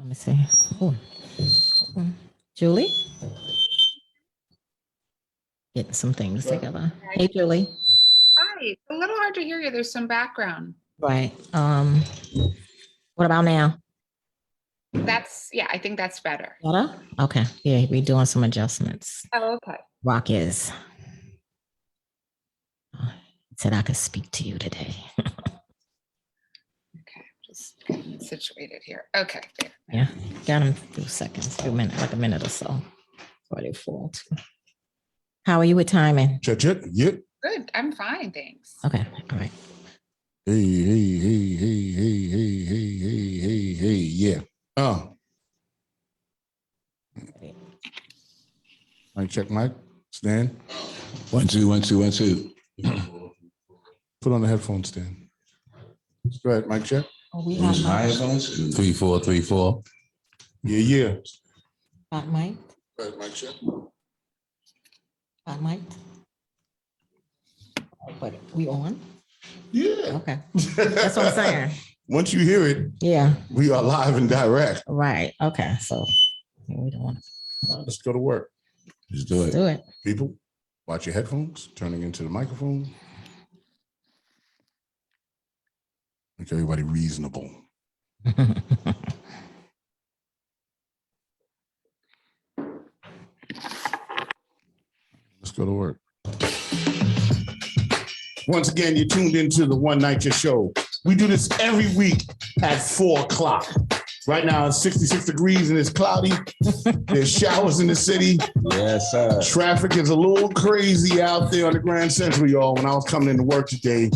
Let me see. Oh. Julie? Getting some things together. Hey, Julie. Hi, it's a little hard to hear you. There's some background. Right. What about now? Yeah, I think that's better. Better? Okay. Yeah, we're doing some adjustments. Oh, okay. Rock is. Said I could speak to you today. Okay, just getting situated here. Okay. There. Yeah, got him a few seconds, like a minute or so. 44. How are you with timing? Yep. Good. I'm fine, thanks. Okay, all right. Hey. Yeah. Mic check, Mike. Stan. 1 2 1 2 1 2. Put on the headphones, Stan. Go ahead, mic check. Oh, we have My headphones. 3 4 3 4. Yeah. Got Mike. Go ahead, mic check. Got Mike. But we on? Yeah. Okay, that's what I'm saying. Once you hear it, Yeah. we are live and direct. Right. Okay. So we don't want to. Let's go to work. Let's do it. Do it. People, watch your headphones, turning into the microphone. Make everybody reasonable. Let's go to work. Once again, you're tuned into the One Night Show. We do this every week at 4 o'clock. Right now it's 66 degrees and it's cloudy. There's showers in the city. Yes, sir. Traffic is a little crazy out there on the Grand Central, y'all. When I was coming into work today,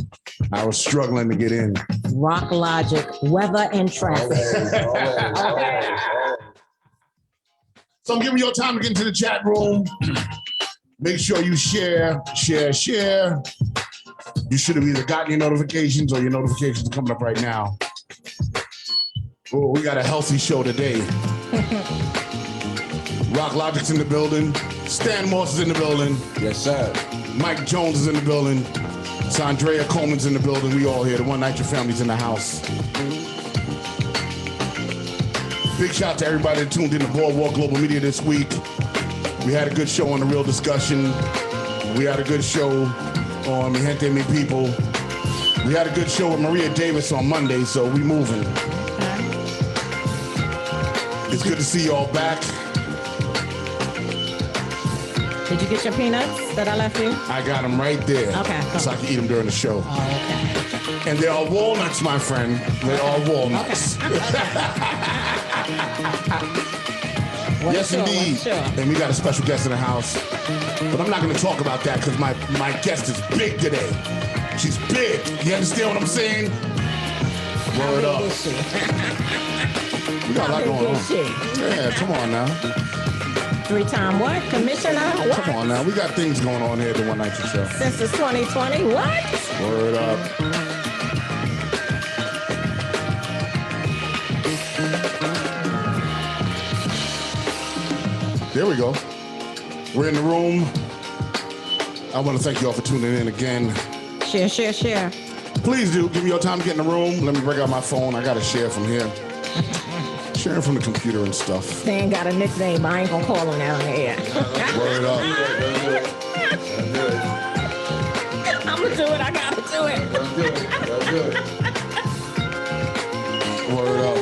I was struggling to get in. Rock Logic, weather and traffic. So I'm giving you time to get into the chat room. Make sure you share. You should have either gotten your notifications or your notifications are coming up right now. Oh, we got a healthy show today. Rock Logic's in the building. Stan Moss is in the building. Yes, sir. Mike Jones is in the building. Saundrea Coleman's in the building. We all here. The One Night Your Family's in the house. Big shout out to everybody that tuned in to Boardwalk Global Media this week. We had a good show on The Real Discussion. We had a good show on Mi Gente Mi People. We had a good show with Maria Davis on Monday, so we moving. It's good to see y'all back. Did you get your peanuts that I left you? I got them right there. Okay. So I can eat them during the show. Oh, okay. And they are walnuts, my friend. They are walnuts. Yes, sure, indeed. sure. And we got a special guest in the house. But I'm not going to talk about that because my guest is big today. She's big. You understand what I'm saying? Word up. We got a lot going on. Yeah, come on now. 3-time what? Commissioner? What? Come on now. We got things going on here at the One Night Show. Since it's 2020, what? Word up. There we go. We're in the room. I want to thank you all for tuning in again. Share. Please do. Give me your time to get in the room. Let me break out my phone. I got to share from here. Sharing from the computer and stuff. Stan got a nickname, but I ain't gonna call him down there. Word up. I'm gonna do it. I gotta do it. Word up.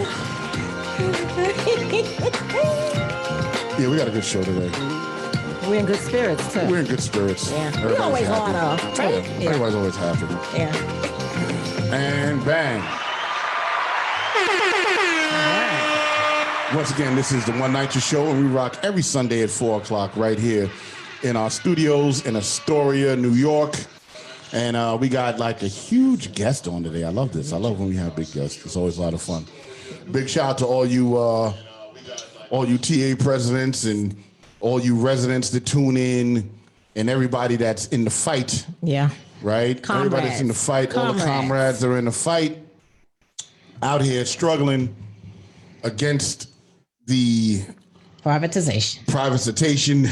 Yeah, we got a good show today. We're in good spirits too. We're in good spirits. Yeah. We Everybody's always happy. are, right? Yeah. Everybody's always happy. Yeah. And bang. Once again, this is the One Night Show, and we rock every Sunday at 4 o'clock right here in our studios in Astoria, New York. And we got like a huge guest on today. I love this. I love when we have big guests. It's always a lot of fun. Big shout out to all you TA presidents and all you residents that tune in and everybody that's in the fight. Yeah. Right? Comrades. Everybody that's in the fight, all the comrades that are in the fight out here struggling against the Privatization. Privatization.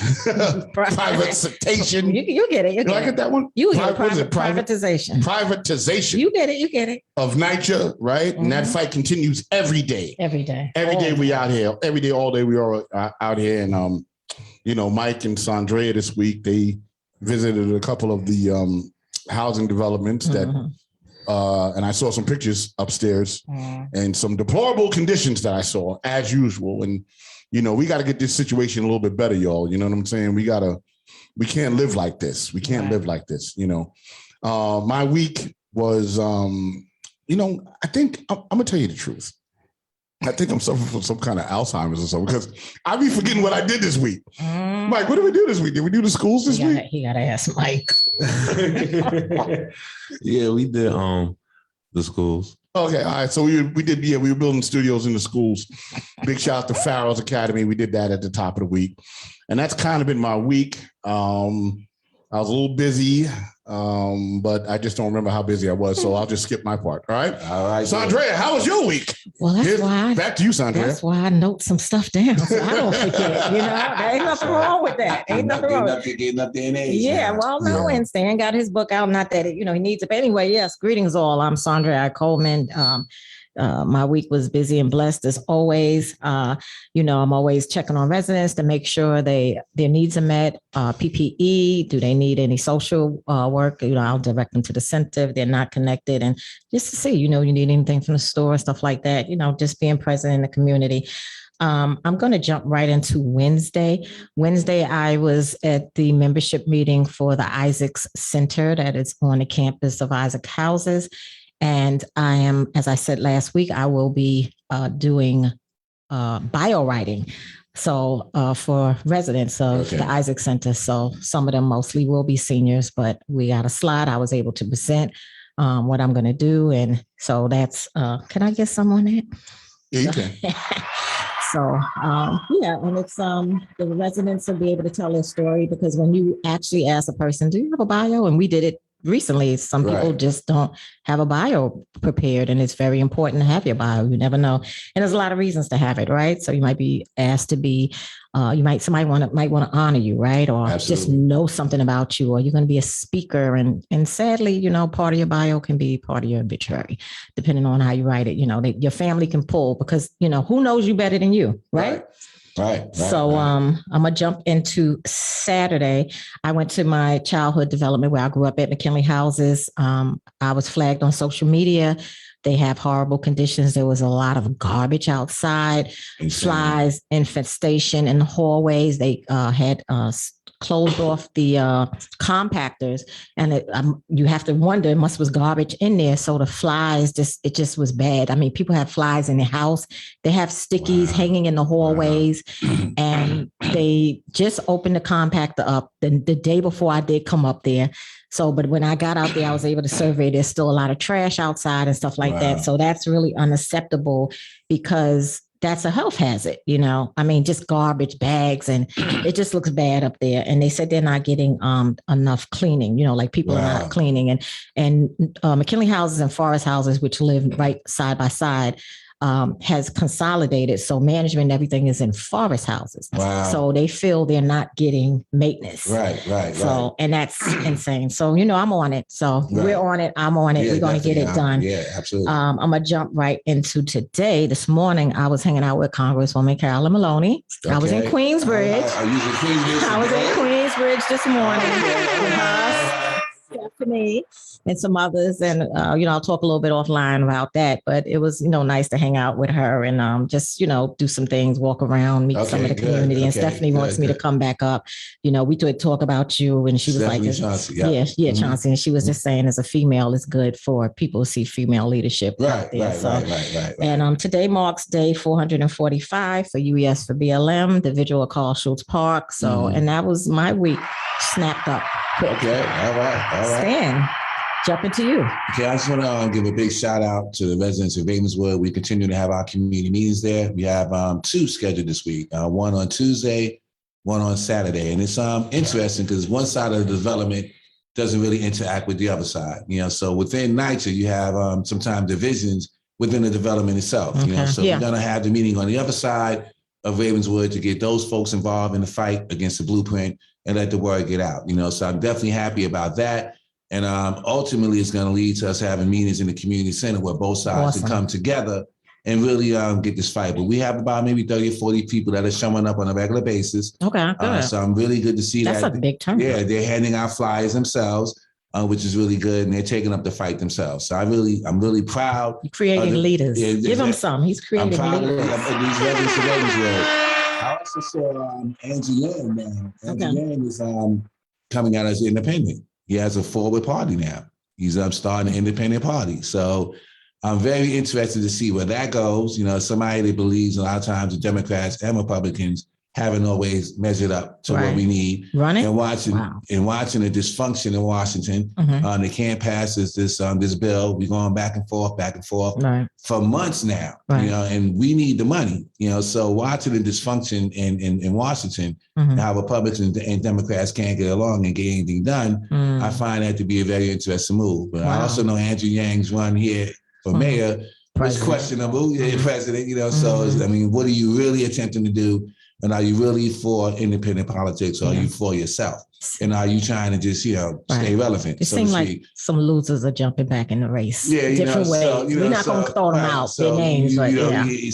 Privatization. You get it. You Did I get get it. that one? You hear What is it? privatization. Privatization You get it. You get it. of NYCHA, right? And that fight continues every day. Every day. Every day we out here. Every day, all day we are out here. And, Mike and Saundrea this week, they visited a couple of the housing developments that, and I saw some pictures upstairs and some deplorable conditions that I saw as usual. And, we got to get this situation a little bit better, y'all. You know what I'm saying? We can't live like this. We can't live like this, My week was, I think I'm going to tell you the truth. I think I'm suffering from some kind of Alzheimer's or something because I be forgetting what I did this week. Mike, what did we do this week? Did we do the schools this week? He got to ask Mike. Yeah, we did the schools. Okay, all right. So we did. Yeah, we were building studios in the schools. Big shout out to Farrell's Academy. We did that at the top of the week, and that's kind of been my week. I was a little busy, but I just don't remember how busy I was, so I'll just skip my part. All right. All right. Saundrea, how was your week? Well, back to you, Saundrea. That's why I note some stuff down so I don't forget. There ain't nothing wrong with that. Ain't nothing wrong. Getting up there in age. Yeah, well, no, and Stan got his book out. Not that he needs it, but anyway, yes. Greetings, all. I'm Saundrea Coleman. My week was busy and blessed as always. I'm always checking on residents to make sure their needs are met. PPE, do they need any social work? I'll direct them to the center if they're not connected, and just to see, you need anything from the store, stuff like that. Just being present in the community. I'm going to jump right into Wednesday. Wednesday, I was at the membership meeting for the Isaacs Center that is on the campus of Isaac Houses. And I am, as I said last week, I will be doing bio writing. So for residents of the Isaac Center. So some of them mostly will be seniors, but we got a slide. I was able to present what I'm going to do. And so that's, can I get some on that? Yeah, you can. So, and it's the residents will be able to tell their story, because when you actually ask a person, do you have a bio? And we did it recently. Some people just don't have a bio prepared, and it's very important to have your bio. You never know. And there's a lot of reasons to have it, right? So you might be asked to be, somebody might want to honor you, right? Or just know something about you, or you're going to be a speaker. And sadly, part of your bio can be part of your obituary, depending on how you write it. Your family can pull, because, who knows you better than you, right? Right. So I'm gonna jump into Saturday. I went to my childhood development where I grew up at McKinley Houses. I was flagged on social media. They have horrible conditions. There was a lot of garbage outside, flies, infestation in the hallways. They had closed off the compactors, and you have to wonder, it was garbage in there. So the flies, it just was bad. I mean, people have flies in their house. They have stickies hanging in the hallways, and they just opened the compactor up the day before I did come up there. So, but when I got out there, I was able to survey. There's still a lot of trash outside and stuff like that. So that's really unacceptable, because that's a health hazard, I mean, just garbage bags, and it just looks bad up there. And they said they're not getting enough cleaning, like people are not cleaning. And McKinley Houses and Forest Houses, which live right side by side, has consolidated. So management and everything is in Forest Houses. Wow. So they feel they're not getting maintenance. Right. So, and that's insane. So, I'm on it. So we're on it. I'm on it. Yeah, we're going to get it done. Yeah, absolutely. I'm going to jump right into today. This morning, I was hanging out with Congresswoman Carolyn Maloney. I was in Queensbridge. I was in Queensbridge this morning with her, Stephanie, and some others. And, I'll talk a little bit offline about that. But it was, nice to hang out with her and just, do some things, walk around, meet some of the community. And Stephanie wants me to come back up. We did talk about you. And she was Stephanie like, Chauncey, Chauncey. And she was just saying, as a female, it's good for people to see female leadership. Right. And today marks day 445 for UES for BLM, the vigil at Carl Schultz Park. So, and that was my week snapped up. Okay. All right. Stan, jumping to you. Okay, I just want to give a big shout out to the residents of Ravenswood. We continue to have our community meetings there. We have 2 scheduled this week, one on Tuesday, one on Saturday. And it's interesting because one side of the development doesn't really interact with the other side. So within NYCHA, you have sometimes divisions within the development itself. So we're going to have the meeting on the other side of Ravenswood to get those folks involved in the fight against the blueprint and let the word get out. So I'm definitely happy about that. And ultimately, it's going to lead to us having meetings in the community center where both sides can come together and really get this fight. But we have about maybe 30 or 40 people that are showing up on a regular basis. Okay, good. So I'm really good to see that. That's a big turn. Yeah, they're handing out flyers themselves, which is really good, and they're taking up the fight themselves. So I'm really proud. You're creating leaders. Yeah, Give him some. He's creating I'm proud leaders. of these residents of Ravenswood. I also saw Andrew Yang now. Andrew Yang is coming out as independent. He has a forward party now. He's starting an independent party. So I'm very interested to see where that goes. Somebody that believes a lot of times the Democrats and Republicans haven't always measured up to what we need. Running and watching the dysfunction in Washington. They can't pass this bill. We're going back and forth for months now. And we need the money. So watching the dysfunction in Washington, how Republicans and Democrats can't get along and get anything done, I find that to be a very interesting move. But I also know Andrew Yang's run here for mayor was questionable. President, so what are you really attempting to do? And are you really for independent politics, or are you for yourself? And are you trying to just, stay relevant? It seems like some losers are jumping back in the race. Different ways. We're not going to throw them out, their names.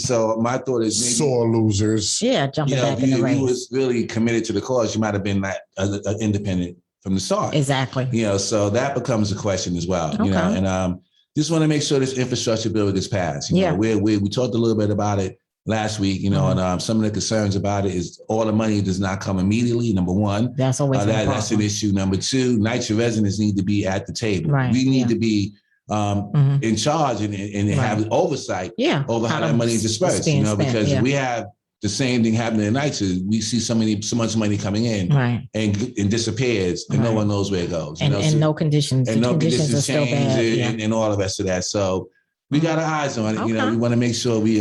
So my thought is maybe sore losers. Yeah, jumping back in the race. You was really committed to the cause. You might have been an independent from the start. Exactly. So that becomes a question as well. And just want to make sure this infrastructure bill gets passed. We talked a little bit about it last week, and some of the concerns about it is all the money does not come immediately. Number one, that's always that's an issue. Number two, NYCHA residents need to be at the table. Right. We need to be in charge and have oversight over how that money is dispersed. Because we have the same thing happening in NYCHA. We see so much money coming in and disappears, and no one knows where it goes. And no conditions. And no conditions change and all the rest of that. So we got our eyes on it. We want to make sure we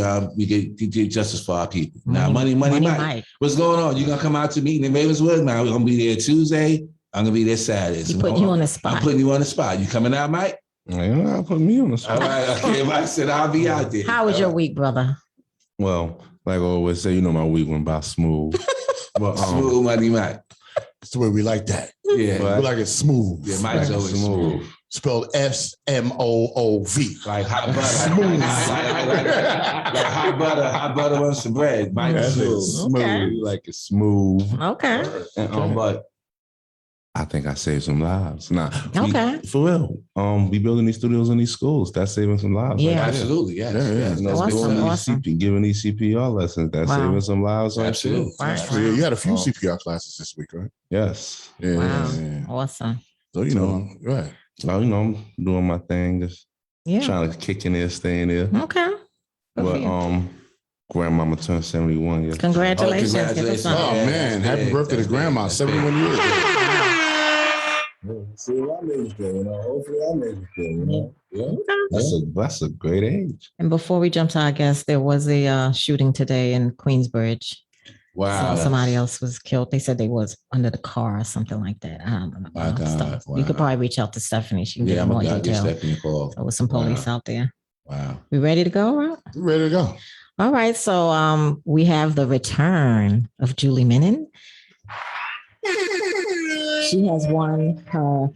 get justice for our people. Now, money, Mike. What's going on? You gonna come out to meeting in Ravenswood? Now we're gonna be there Tuesday. I'm gonna be there Saturday. He putting you on the spot. I'm putting you on the spot. You coming out, Mike? You're not putting me on the spot. All right. Okay. Mike said I'll be out there. How was your week, brother? Well, like I always say, my week went by smooth. But smooth, money, Mike. That's the way we like that. Yeah, we like it smooth. Yeah, Mike's always smooth. Spelled SMOOV. Like hot butter. Smooth. like hot butter on some bread. Mike's smooth. Okay. We like it smooth. Okay. And, but I think I saved some lives. For real. We building these studios in these schools. That's saving some lives. Yeah, absolutely. Yes. Awesome. Giving these CPR lessons. That's saving some lives. Absolutely. Right. You had a few CPR classes this week, right? Yes. Yeah. Wow. Yeah. Awesome. So right. Well, I'm doing my thing, just trying to kick in there, stay in there. Okay. But grandmama turned 71 yesterday. Congratulations. Oh man, happy birthday to grandma, 71 years. See, I made it, hopefully I made it, Okay. That's a great age. And before we jump to our guest, there was a shooting today in Queensbridge. Wow. So somebody else was killed. They said they was under the car or something like that. I don't know. My God. Wow. You could probably reach out to Stephanie. She can get more detail. Stephanie call. There was some police out there. Wow. We ready to go, Rob? We're ready to go. All right. So we have the return of Julie Menin. She has won her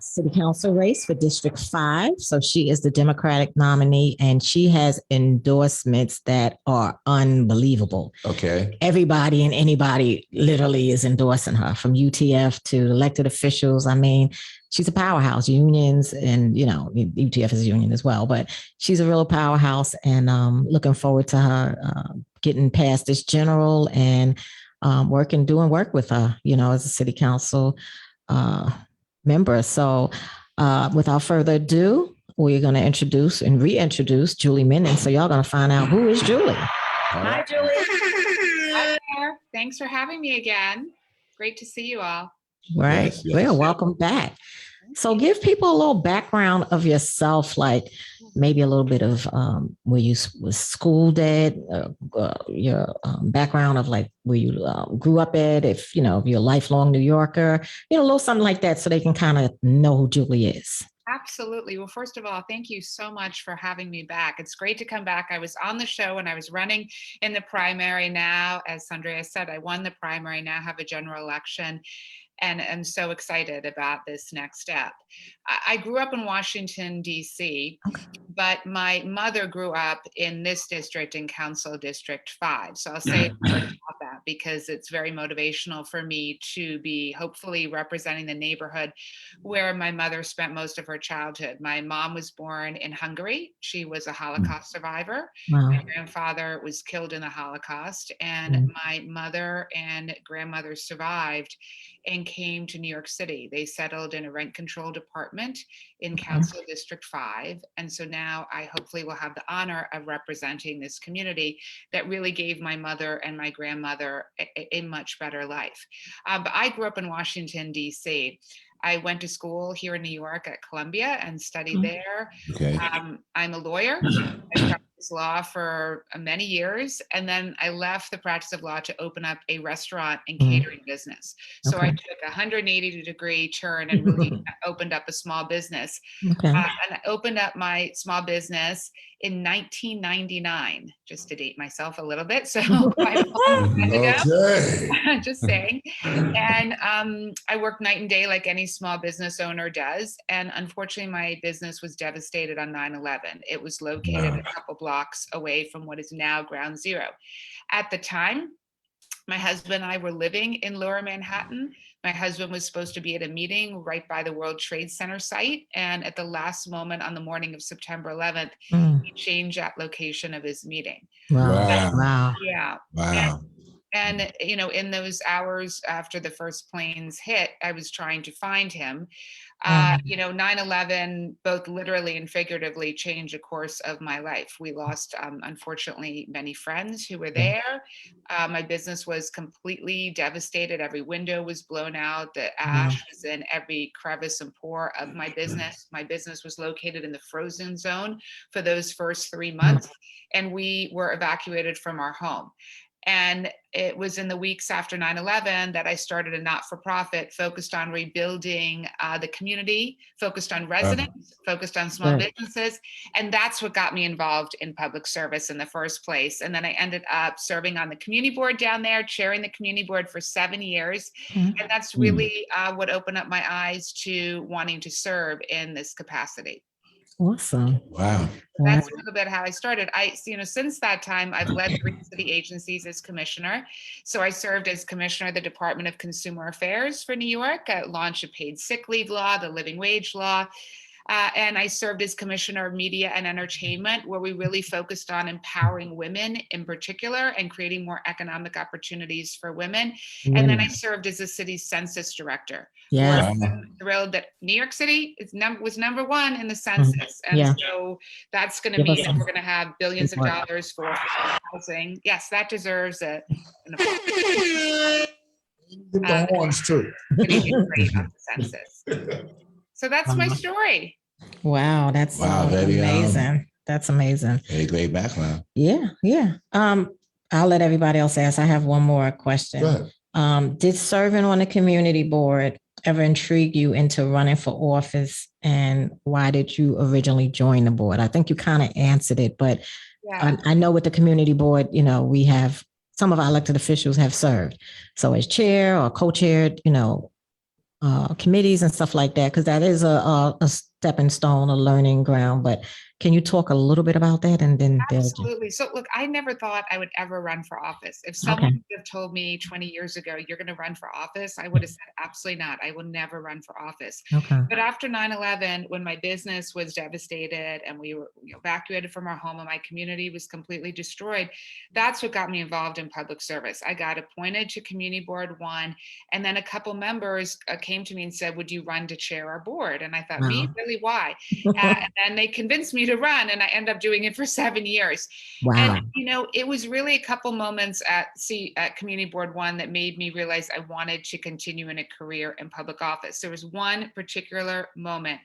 city council race for District 5. So she is the Democratic nominee, and she has endorsements that are unbelievable. Okay. Everybody and anybody literally is endorsing her, from UTF to elected officials. I mean, she's a powerhouse. Unions, and UTF is a union as well, but she's a real powerhouse, and looking forward to her getting past this general and doing work with her, as a city council member. So without further ado, we're going to introduce and reintroduce Julie Menin. So y'all going to find out who is Julie. Hi, Julie. Hi there. Thanks for having me again. Great to see you all. Right. Yes. Well, welcome back. So give people a little background of yourself, like maybe a little bit of where you was schooled at, your background of like where you grew up at, if you're a lifelong New Yorker, a little something like that, so they can kind of know who Julie is. Absolutely. Well, first of all, thank you so much for having me back. It's great to come back. I was on the show when I was running in the primary. Now, as Saundrea said, I won the primary, now have a general election, and am so excited about this next step. I grew up in Washington, D.C., but my mother grew up in this district, in Council District 5. So I'll say about that because it's very motivational for me to be hopefully representing the neighborhood where my mother spent most of her childhood. My mom was born in Hungary. She was a Holocaust survivor. Wow. My grandfather was killed in the Holocaust, and my mother and grandmother survived and came to New York City. They settled in a rent-controlled apartment in Council District 5. And so now I hopefully will have the honor of representing this community that really gave my mother and my grandmother a much better life. But I grew up in Washington, D.C. I went to school here in New York at Columbia and studied there. Okay. I'm a lawyer. I practiced law for many years, and then I left the practice of law to open up a restaurant and catering business. So I took a 180-degree turn and really opened up a small business. And I opened up my small business in 1999, just to date myself a little bit. So quite a long time ago, just saying. And I worked night and day like any small business owner does. And unfortunately, my business was devastated on 9/11. It was located a couple blocks away from what is now Ground Zero. At the time, my husband and I were living in Lower Manhattan. My husband was supposed to be at a meeting right by the World Trade Center site. And at the last moment on the morning of September 11th, he changed that location of his meeting. Wow. Yeah. Wow. And, you know, in those hours after the first planes hit, I was trying to find him. You know, 9/11, both literally and figuratively, changed the course of my life. We lost, unfortunately, many friends who were there. My business was completely devastated. Every window was blown out. The ash was in every crevice and pore of my business. My business was located in the frozen zone for those first 3 months, and we were evacuated from our home. And it was in the weeks after 9/11 that I started a not-for-profit focused on rebuilding the community, focused on residents, focused on small businesses. And that's what got me involved in public service in the first place. And then I ended up serving on the community board down there, chairing the community board for 7 years. And that's really what opened up my eyes to wanting to serve in this capacity. Awesome. Wow. That's a little bit how I started. Since that time, I've led 3 city agencies as commissioner. So I served as commissioner of the Department of Consumer Affairs for New York, launched a paid sick leave law, the living wage law. And I served as commissioner of media and entertainment, where we really focused on empowering women in particular and creating more economic opportunities for women. And then I served as the city's census director. Yeah. I'm thrilled that New York City was number 1 in the census. And so that's going to mean that we're going to have billions of dollars for housing. Yes, that deserves an applause. The horns too. Great on the census. So that's my story. Wow, that's very amazing. That's amazing. Very great background. Yeah. I'll let everybody else ask. I have one more question. Go ahead. Did serving on the community board ever intrigue you into running for office, and why did you originally join the board? I think you kind of answered it, but I know with the community board, you know, we have some of our elected officials have served. So as chair or co-chaired, you know, committees and stuff like that, because that is a stepping stone, a learning ground. But can you talk a little bit about that? And then absolutely. So look, I never thought I would ever run for office. If someone would have told me 20 years ago, you're going to run for office, I would have said, absolutely not. I will never run for office. But after 9/11, when my business was devastated and we were evacuated from our home and my community was completely destroyed, that's what got me involved in public service. I got appointed to Community Board 1, and then a couple members came to me and said, would you run to chair our board? And I thought, me? Really? Why? And then they convinced me to run, and I ended up doing it for 7 years. And you know, it was really a couple moments at Community Board 1 that made me realize I wanted to continue in a career in public office. There was one particular moment.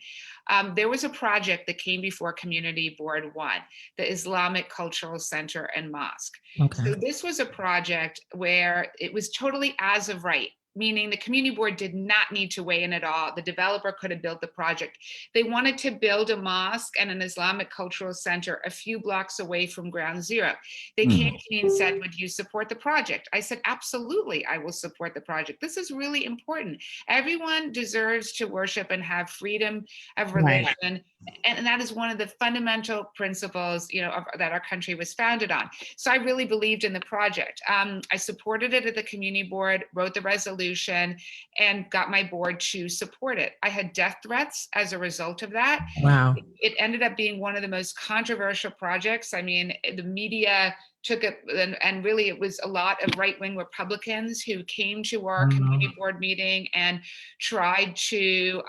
There was a project that came before Community Board 1, the Islamic Cultural Center and Mosque. So this was a project where it was totally as of right. meaning the community board did not need to weigh in at all. The developer could have built the project. They wanted to build a mosque and an Islamic cultural center a few blocks away from ground zero. They came to me and said, would you support the project? I said, absolutely, I will support the project. This is really important. Everyone deserves to worship and have freedom of religion. Right. And that is one of the fundamental principles, that our country was founded on. So I really believed in the project. I supported it at the community board, wrote the resolution, and got my board to support it. I had death threats as a result of that. Wow. It ended up being one of the most controversial projects. I mean, the media took it, and really it was a lot of right-wing Republicans who came to our community board meeting and tried to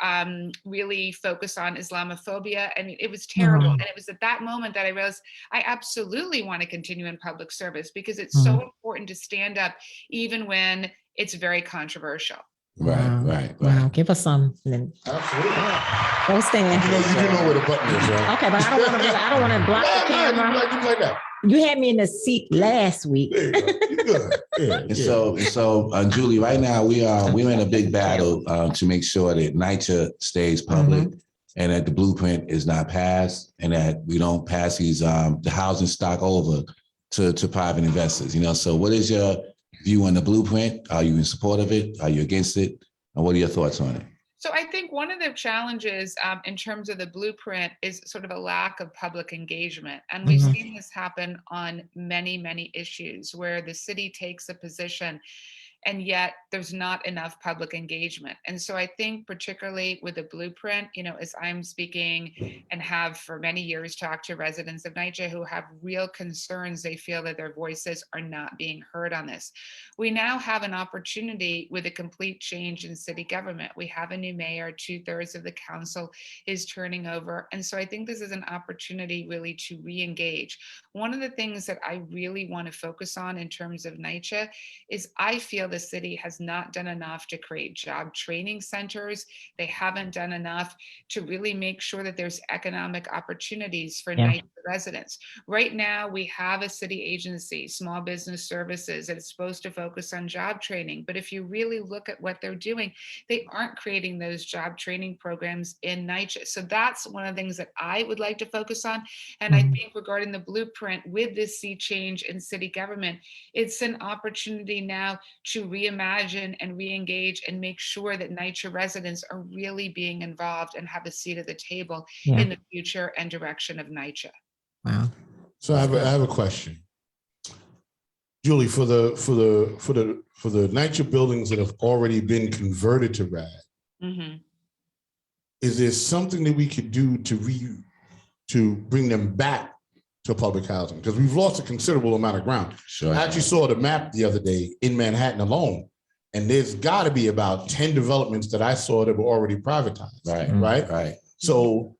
really focus on Islamophobia. I mean, it was terrible. And it was at that moment that I realized I absolutely want to continue in public service, because it's so important to stand up even when it's very controversial. Right. Wow. Give us some. Absolutely. Go stand. You do know where the button is, right? Okay, but I don't want to block the camera. Like that. You had me in the seat last week. There you go. You're good. Yeah. So, Julie, right now we're in a big battle to make sure that NYCHA stays public, and that the blueprint is not passed, and that we don't pass these the housing stock over to private investors. So what is your view on the blueprint? Are you in support of it? Are you against it? And what are your thoughts on it? So I think one of the challenges in terms of the blueprint is sort of a lack of public engagement. And we've seen this happen on many, many issues where the city takes a position and yet there's not enough public engagement. And so I think particularly with the blueprint, as I'm speaking and have for many years talked to residents of NYCHA who have real concerns, they feel that their voices are not being heard on this. We now have an opportunity with a complete change in city government. We have a new mayor, 2/3 of the council is turning over. And so I think this is an opportunity really to re-engage. One of the things that I really want to focus on in terms of NYCHA is I feel the city has not done enough to create job training centers. They haven't done enough to really make sure that there's economic opportunities for NYCHA residents. Right now, we have a city agency, Small Business Services, that is supposed to focus on job training. But if you really look at what they're doing, they aren't creating those job training programs in NYCHA. So that's one of the things that I would like to focus on. And I think regarding the blueprint with this sea change in city government, it's an opportunity now to reimagine and re-engage and make sure that NYCHA residents are really being involved and have a seat at the table in the future and direction of NYCHA. Wow. So I have a question, Julie, for the NYCHA buildings that have already been converted to RAD. Is there something that we could do to bring them back to public housing? Because we've lost a considerable amount of ground. Sure. I actually saw the map the other day in Manhattan alone, and there's got to be about 10 developments that I saw that were already privatized. Right. So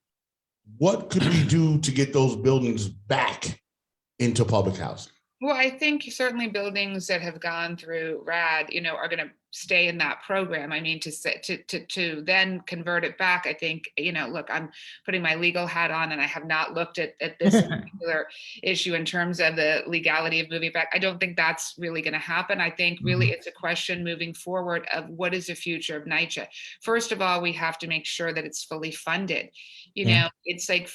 what could we do to get those buildings back into public housing? Well, I think certainly buildings that have gone through RAD, are going to stay in that program. I mean, to then convert it back, I think, look, I'm putting my legal hat on and I have not looked at this particular issue in terms of the legality of moving back. I don't think that's really going to happen. I think really it's a question moving forward of what is the future of NYCHA. First of all, we have to make sure that it's fully funded. It's like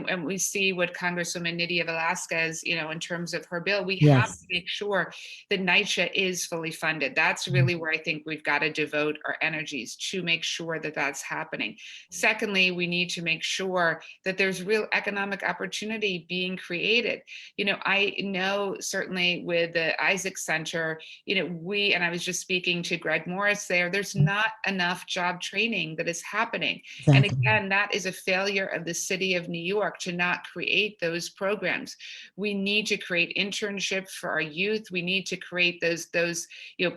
and we see what Congresswoman Nydia Velázquez, in terms of her bill, we have to make sure that NYCHA is fully funded. That's really where I think we've got to devote our energies to make sure that that's happening. Secondly, we need to make sure that there's real economic opportunity being created. I know certainly with the Isaac Center, and I was just speaking to Greg Morris there's not enough job training that is happening. And again, that is a failure of the city of New York to not create those programs. We need to create internships for our youth. We need to create those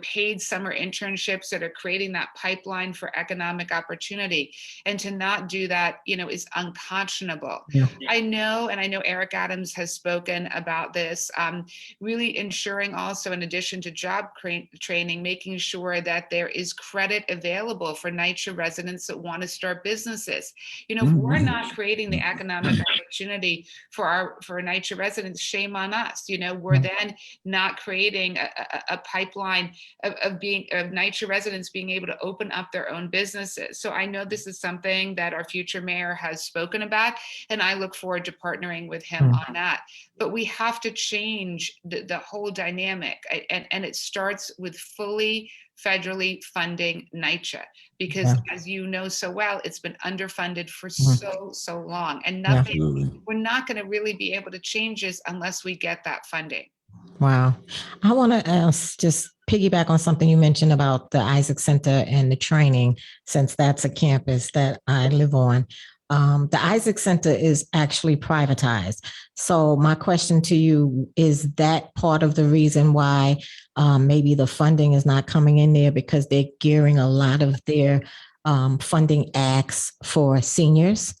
paid summer internships that are creating that pipeline for economic opportunity. And to not do that, is unconscionable. I know Eric Adams has spoken about this, really ensuring also, in addition to job training, making sure that there is credit available for NYCHA residents that want to start businesses. If we're not creating the economic opportunity for NYCHA residents, shame on us. We're then not creating a pipeline of of NYCHA residents being able to open up their own businesses. So I know this is something that our future mayor has spoken about, and I look forward to partnering with him on that. But we have to change the whole dynamic, and it starts with fully federally funding NYCHA, because as you know so well, it's been underfunded for so long, and we're not going to really be able to change this unless we get that funding. Wow. I want to just piggyback on something you mentioned about the Isaac Center and the training, since that's a campus that I live on. The Isaac Center is actually privatized. So my question to you, is that part of the reason why maybe the funding is not coming in there, because they're gearing a lot of their funding acts for seniors?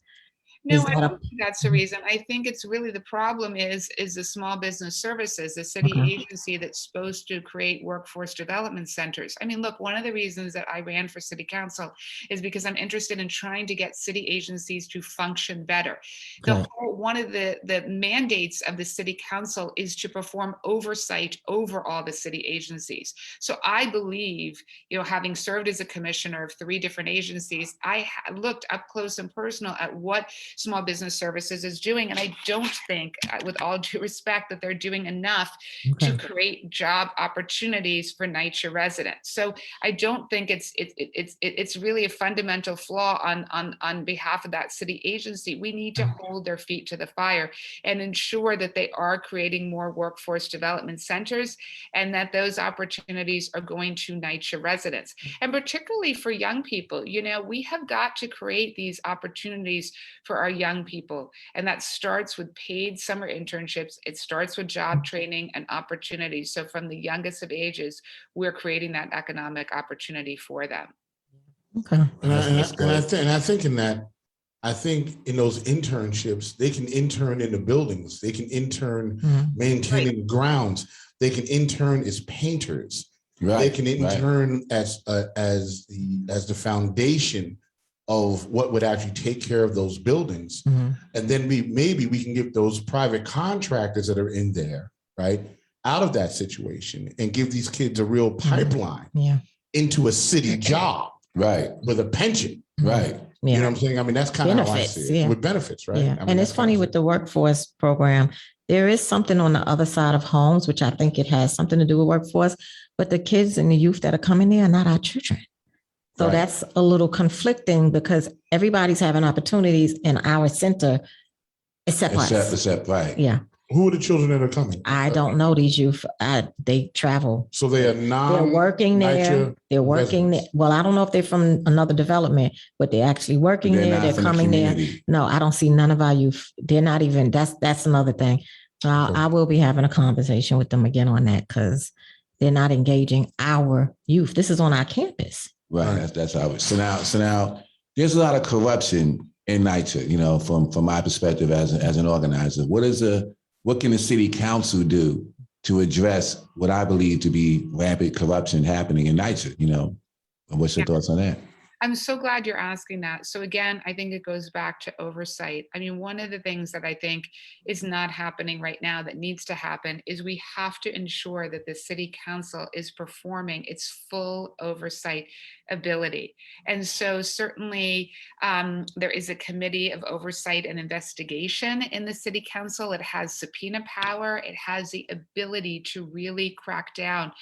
No, I don't think that's the reason. I think it's really the problem is the small business services, the city agency that's supposed to create workforce development centers. I mean, look, one of the reasons that I ran for city council is because I'm interested in trying to get city agencies to function better. One of the mandates of the city council is to perform oversight over all the city agencies. So I believe, having served as a commissioner of 3 different agencies, I looked up close and personal at what small business services is doing. And I don't think, with all due respect, that they're doing enough to create job opportunities for NYCHA residents. So I don't think it's really a fundamental flaw on behalf of that city agency. We need to hold their feet to the fire and ensure that they are creating more workforce development centers, and that those opportunities are going to NYCHA residents. And particularly for young people, we have got to create these opportunities for our young people. And that starts with paid summer internships. It starts with job training and opportunities. So from the youngest of ages, we're creating that economic opportunity for them. Okay. And I think in those internships, they can intern in the buildings. They can intern maintaining grounds. They can intern as painters. They can intern as the foundation of what would actually take care of those buildings. And then maybe we can get those private contractors that are in there, right, out of that situation and give these kids a real pipeline into a city job, with a pension. You know what I'm saying? I mean, that's kind of how I see it. With benefits, right? I mean, and it's funny with the workforce program, there is something on the other side of homes, which I think it has something to do with workforce, but the kids and the youth that are coming there are not our children. So that's a little conflicting, because everybody's having opportunities in our center, except us. Yeah. Who are the children that are coming? I don't know these youth. They travel. So they are they're working there. They're working there. Well, I don't know if they're from another development, but they're actually working there. They're coming there. No, I don't see none of our youth. They're not even, that's another thing. I will be having a conversation with them again on that, because they're not engaging our youth. This is on our campus. That's how it. So now there's a lot of corruption in NYCHA, from my perspective as an organizer. What can the city council do to address what I believe to be rampant corruption happening in NYCHA, and what's your thoughts on that? I'm so glad you're asking that. So again, I think it goes back to oversight. I mean, one of the things that I think is not happening right now that needs to happen is we have to ensure that the city council is performing its full oversight ability. And so certainly there is a committee of oversight and investigation in the city council. It has subpoena power. It has the ability to really crack down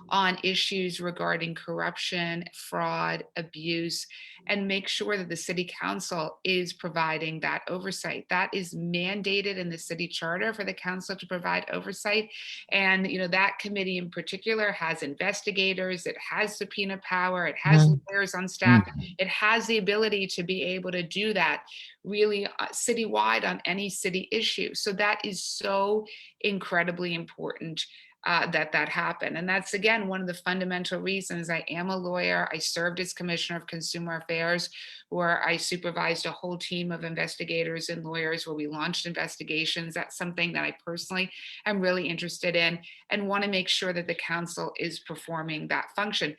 on issues regarding corruption, fraud, abuse, and make sure that the city council is providing that oversight. That is mandated in the city charter for the council to provide oversight. And that committee in particular has investigators, it has subpoena power, it has lawyers on staff, it has the ability to be able to do that really citywide on any city issue. So that is so incredibly important that happened. And that's, again, one of the fundamental reasons. I am a lawyer. I served as Commissioner of Consumer Affairs, where I supervised a whole team of investigators and lawyers where we launched investigations. That's something that I personally am really interested in and want to make sure that the council is performing that function,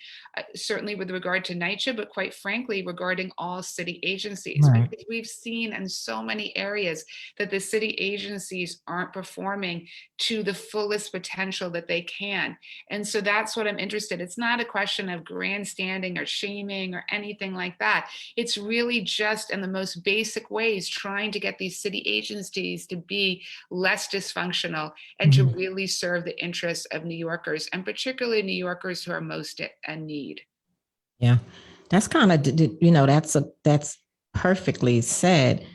certainly with regard to NYCHA, but quite frankly, regarding all city agencies. Because we've seen in so many areas that the city agencies aren't performing to the fullest potential that they can. And so that's what I'm interested. It's not a question of grandstanding or shaming or anything like that. It's really just in the most basic ways trying to get these city agencies to be less dysfunctional and to really serve the interests of New Yorkers, and particularly New Yorkers who are most in need. Yeah, that's kind of, that's perfectly said,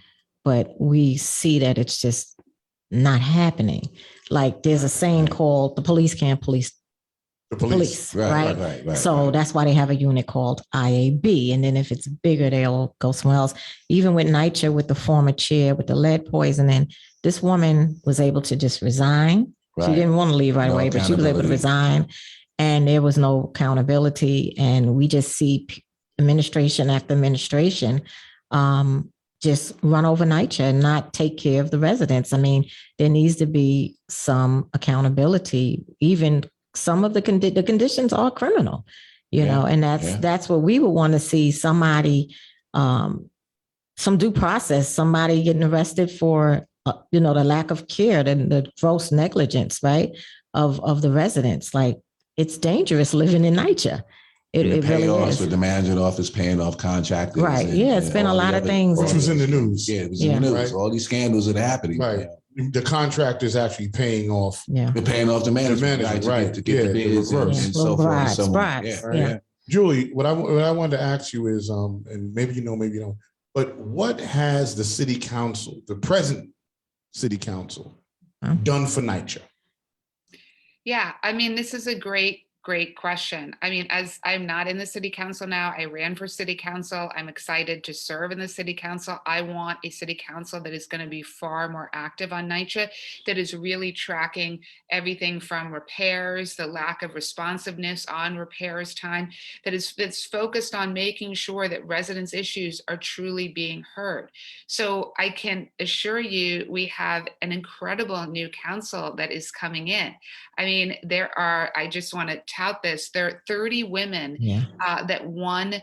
but we see that it's just not happening. Like there's a saying called the police can't police The police. right? So that's why they have a unit called IAB. And then if it's bigger, they'll go somewhere else. Even with NYCHA, with the former chair, with the lead poisoning, this woman was able to just resign. She didn't want to leave right away, but she was able to resign. And there was no accountability. And we just see administration after administration just run over NYCHA and not take care of the residents. I mean, there needs to be some accountability. Even some of the conditions are criminal, and that's what we would want to see. Somebody, some due process, somebody getting arrested for, the lack of care, the gross negligence, right, of the residents. Like, it's dangerous living in NYCHA. It really is. With the management office paying off contractors. Right. It's been a lot of things. Which was in the news. Yeah, it was in the news. Right. All these scandals that are happening. Right. The contractors actually paying off. Yeah. They're paying off the management, right? To get the bids and so forth and so on. Yeah. Julie, what I wanted to ask you is, and maybe you know, maybe you don't, but what has the city council, the present city council, done for NYCHA? Yeah, I mean, this is a great question. I mean, as I'm not in the city council now, I ran for city council. I'm excited to serve in the city council. I want a city council that is going to be far more active on NYCHA, that is really tracking everything from repairs, the lack of responsiveness on repairs time, that's focused on making sure that residents' issues are truly being heard. So I can assure you, we have an incredible new council that is coming in. I mean, I just want to tout this, there are 30 women that won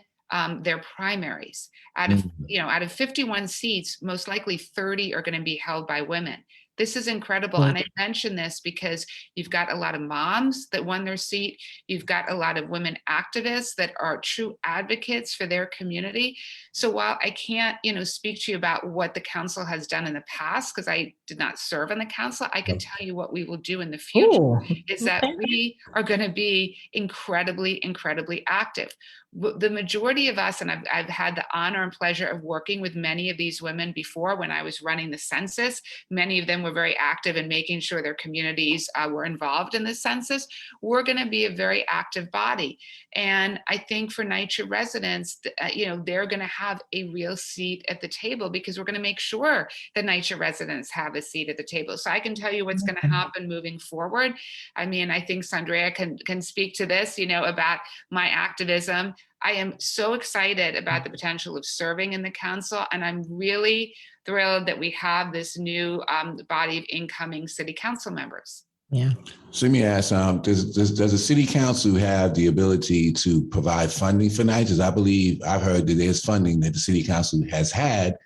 their primaries. Out of 51 seats, most likely 30 are going to be held by women. This is incredible. And I mention this because you've got a lot of moms that won their seat. You've got a lot of women activists that are true advocates for their community. So while I can't, speak to you about what the council has done in the past, because I did not serve on the council, I can tell you what we will do in the future is that we are going to be incredibly, incredibly active. The majority of us, and I've had the honor and pleasure of working with many of these women before when I was running the census. Many of them were very active in making sure their communities were involved in the census. We're going to be a very active body. And I think for NYCHA residents, they're going to have a real seat at the table, because we're going to make sure that NYCHA residents have a seat at the table. So I can tell you what's going to happen moving forward. I mean, I think Saundrea can speak to this, about my activism. I am so excited about the potential of serving in the council, and I'm really thrilled that we have this new body of incoming city council members. Yeah. So let me ask, does the city council have the ability to provide funding for NYCHA? I believe I've heard that there's funding that the city council has had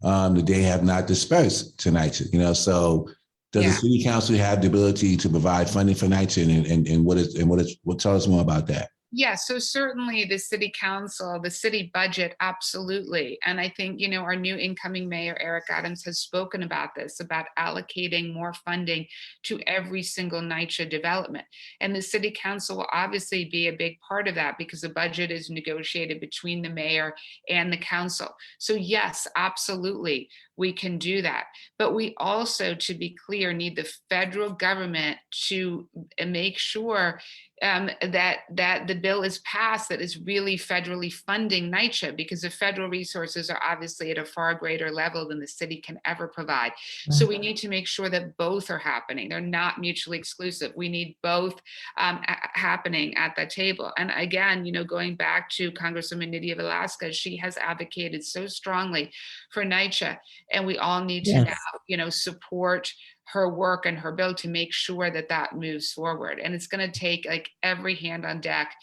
that they have not dispersed to NYCHA. So does the city council have the ability to provide funding for NYCHA, and tell us more about that? Yeah, so certainly the city council, the city budget, absolutely. And I think, our new incoming mayor, Eric Adams, has spoken about this, about allocating more funding to every single NYCHA development. And the city council will obviously be a big part of that, because the budget is negotiated between the mayor and the council. So yes, absolutely, we can do that. But we also, to be clear, need the federal government to make sure that the bill is passed that is really federally funding NYCHA, because the federal resources are obviously at a far greater level than the city can ever provide. So we need to make sure that both are happening. They're not mutually exclusive. We need both happening at the table. And again, going back to Congresswoman Nydia Velasquez, she has advocated so strongly for NYCHA, and we all need to now, support her work and her bill to make sure that moves forward. And it's going to take like every hand on deck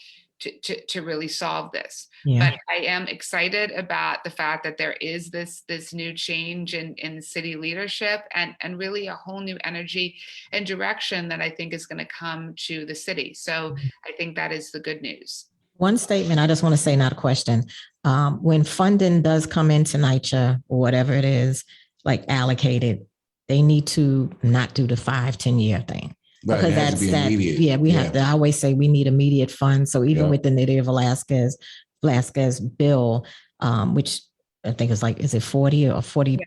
to really solve this. Yeah. But I am excited about the fact that there is this new change in city leadership and really a whole new energy and direction that I think is going to come to the city. So I think that is the good news. One statement I just want to say, not a question. When funding does come into NYCHA or whatever it is, like allocated, they need to not do the 5-10 year thing. Right, Because it has to be immediate. Yeah, we have to, I always say we need immediate funds. So even Yeah. with the Nydia Velasquez bill, which I think is like, is it 40 or 40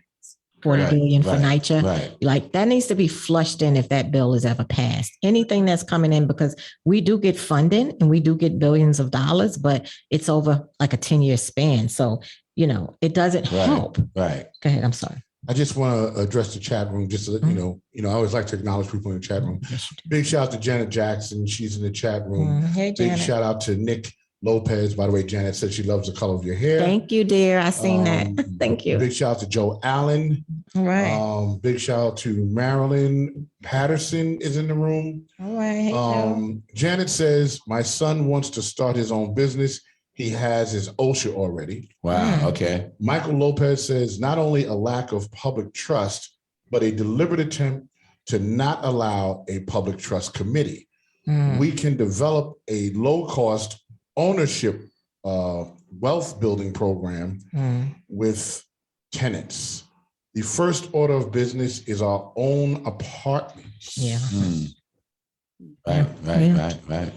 Right, billion for right, NYCHA? right. Like that needs to be flushed in if that bill is ever passed. Anything that's coming in, because we do get funding and we do get billions of dollars, but it's over like a 10-year span. So, it doesn't help. Right. Go ahead. I'm sorry. I just want to address the chat room just to let you know. I always like to acknowledge people in the chat room. Big shout out to Janet Jackson. She's in the chat room. Hey, Big Janet. shout out to Nick Lopez. By the way, Janet said she loves the color of your hair. Thank you, dear. I seen that. Thank you. Big shout out to Joe Allen. All right. Big shout out to Marilyn Patterson is in the room. All right. Hey, Joe. Janet says, my son wants to start his own business. He has his OSHA already. Wow. Okay. Michael Lopez says, not only a lack of public trust, but a deliberate attempt to not allow a public trust committee. We can develop a low-cost ownership wealth building program with tenants. The first order of business is our own apartments. Yeah. Right.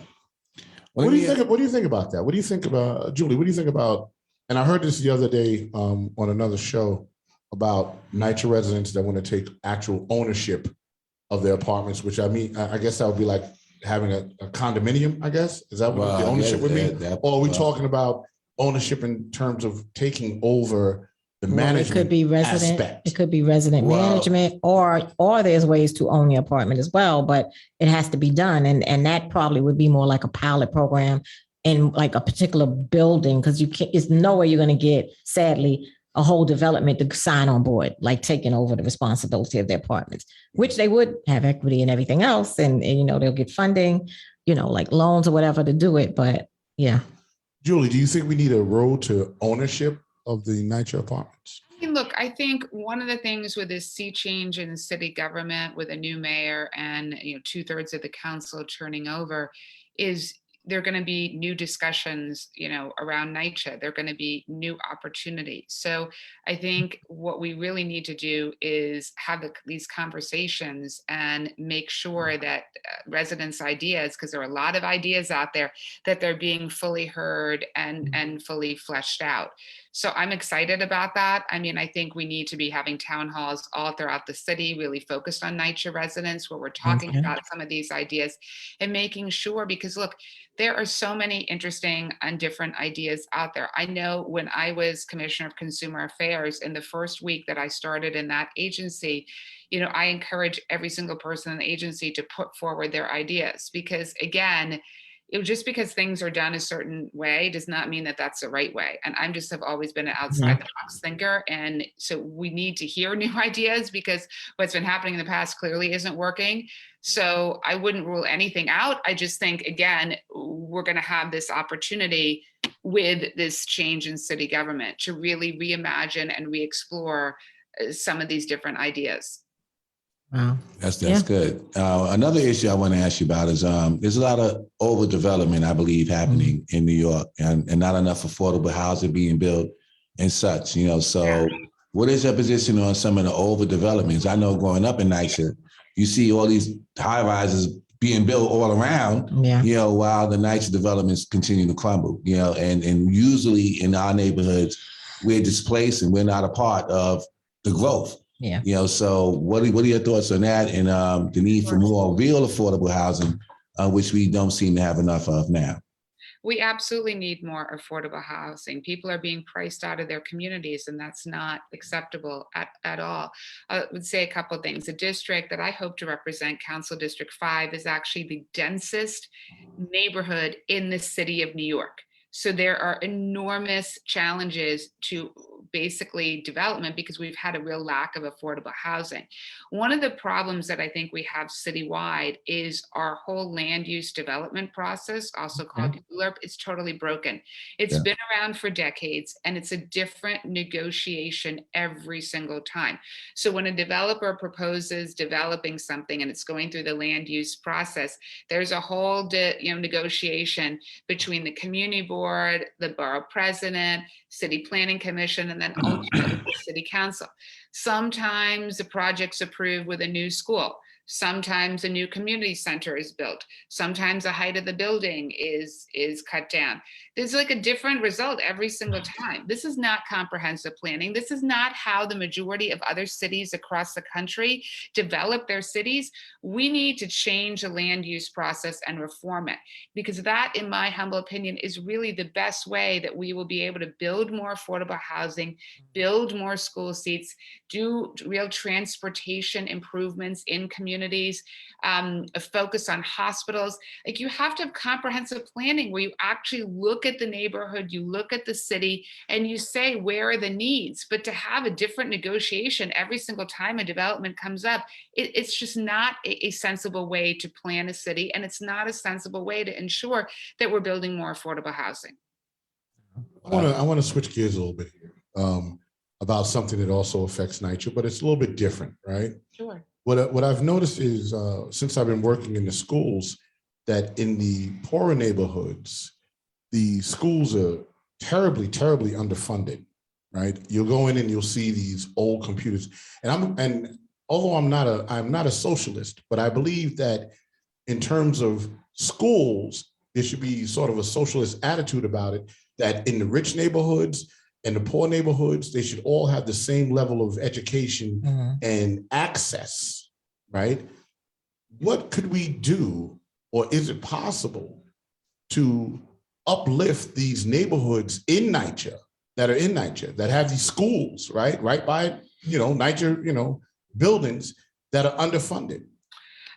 What do you think about that? What do you think about, Julie? What do you think about? And I heard this the other day on another show about NYCHA residents that want to take actual ownership of their apartments, which I guess that would be like having a condominium, I guess. Is that what the ownership would be? Or are we talking about ownership in terms of taking over the management? It could be resident. Aspect? It could be resident management, or there's ways to own the apartment as well, but it has to be done. And that probably would be more like a pilot program in like a particular building, because it's nowhere you're going to get, sadly, a whole development to sign on board, like taking over the responsibility of their apartments, which they would have equity and everything else. And they'll get funding, like loans or whatever to do it. But yeah. Julie, do you think we need a road to ownership of the NYCHA apartments? Look, I think one of the things with this sea change in city government with a new mayor and 2/3 of the council turning over is there are going to be new discussions, around NYCHA. There are going to be new opportunities. So I think what we really need to do is have these conversations and make sure that residents' ideas, because there are a lot of ideas out there, that they're being fully heard and fully fleshed out. So I'm excited about that. I mean, I think we need to be having town halls all throughout the city, really focused on NYCHA residents, where we're talking about some of these ideas and making sure, because look, there are so many interesting and different ideas out there. I know when I was Commissioner of Consumer Affairs, in the first week that I started in that agency, I encourage every single person in the agency to put forward their ideas, because again, just because things are done a certain way does not mean that that's the right way. And I'm just have always been an outside the box thinker. And so we need to hear new ideas, because what's been happening in the past clearly isn't working. So I wouldn't rule anything out. I just think, again, we're going to have this opportunity with this change in city government to really reimagine and re-explore some of these different ideas. Wow. That's good. Another issue I want to ask you about is there's a lot of overdevelopment, I believe, happening in New York, and not enough affordable housing being built and such. So what is your position on some of the overdevelopments? I know growing up in NYCHA, you see all these high rises being built all around, while the NYCHA developments continue to crumble, and usually in our neighborhoods, we're displaced and we're not a part of the growth. Yeah. So what are your thoughts on that, and the need for more real affordable housing, which we don't seem to have enough of now? We absolutely need more affordable housing. People are being priced out of their communities, and that's not acceptable at all. I would say a couple of things. The district that I hope to represent, Council District 5, is actually the densest neighborhood in the city of New York. So there are enormous challenges to basically development because we've had a real lack of affordable housing. One of the problems that I think we have citywide is our whole land use development process, also called ULURP, is totally broken. It's been around for decades, and it's a different negotiation every single time. So when a developer proposes developing something and it's going through the land use process, there's a whole negotiation between the community board, the borough president, city planning commission, and then ultimately the city council. Sometimes the project's approved with a new school. Sometimes a new community center is built. Sometimes the height of the building is cut down. There's like a different result every single time. This is not comprehensive planning. This is not how the majority of other cities across the country develop their cities. We need to change the land use process and reform it, because that, in my humble opinion, is really the best way that we will be able to build more affordable housing, build more school seats, do real transportation improvements in communities, a focus on hospitals. Like, you have to have comprehensive planning where you actually look at the neighborhood, you look at the city, and you say, where are the needs? But to have a different negotiation every single time a development comes up, it's just not a sensible way to plan a city. And it's not a sensible way to ensure that we're building more affordable housing. I want to switch gears a little bit here about something that also affects NYCHA, but it's a little bit different, right? Sure. What I've noticed is since I've been working in the schools, that in the poorer neighborhoods, the schools are terribly, terribly underfunded, right? You'll go in and you'll see these old computers, and although I'm not a socialist, but I believe that in terms of schools, there should be sort of a socialist attitude about it, that in the rich neighborhoods and the poor neighborhoods, they should all have the same level of education and access, right? What could we do, or is it possible to uplift these neighborhoods in NYCHA that have these schools, right by, NYCHA, buildings that are underfunded?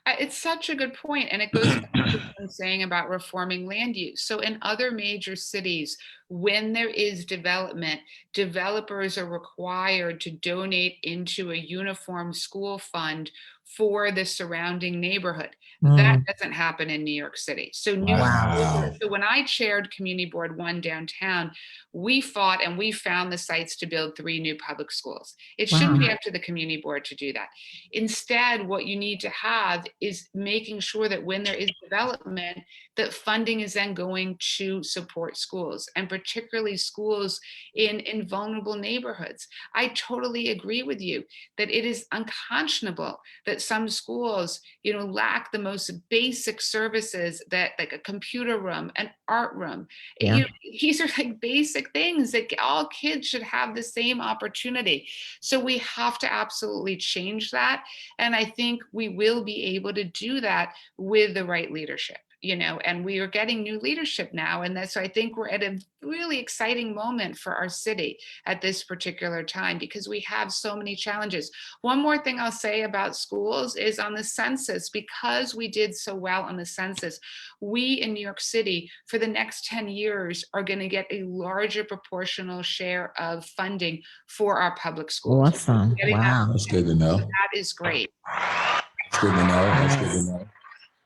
It's such a good point, and it goes back to what I'm saying about reforming land use. So in other major cities, when there is development, developers are required to donate into a uniform school fund for the surrounding neighborhood. That doesn't happen in New York City. So so when I chaired Community Board 1 downtown, we fought and we found the sites to build 3 new public schools. It shouldn't be up to the community board to do that. Instead, what you need to have is making sure that when there is development, that funding is then going to support schools, and particularly schools in vulnerable neighborhoods. I totally agree with you that it is unconscionable that some schools, lack the most basic services, that like a computer room, an art room. These are like basic things that all kids should have the same opportunity. So we have to absolutely change that. And I think we will be able to do that with the right leadership. And we are getting new leadership now. And so I think we're at a really exciting moment for our city at this particular time, because we have so many challenges. One more thing I'll say about schools is on the census, because we did so well on the census, we in New York City for the next 10 years are going to get a larger proportional share of funding for our public schools. Awesome. Wow. That's good to know. So that is great. That's good to know. That's good to know.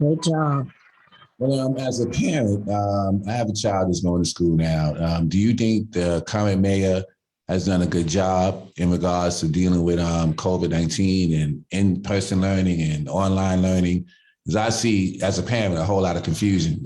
Great job. Well, as a parent, I have a child that's going to school now. Do you think the current mayor has done a good job in regards to dealing with COVID-19 and in-person learning and online learning? Because I see, as a parent, a whole lot of confusion,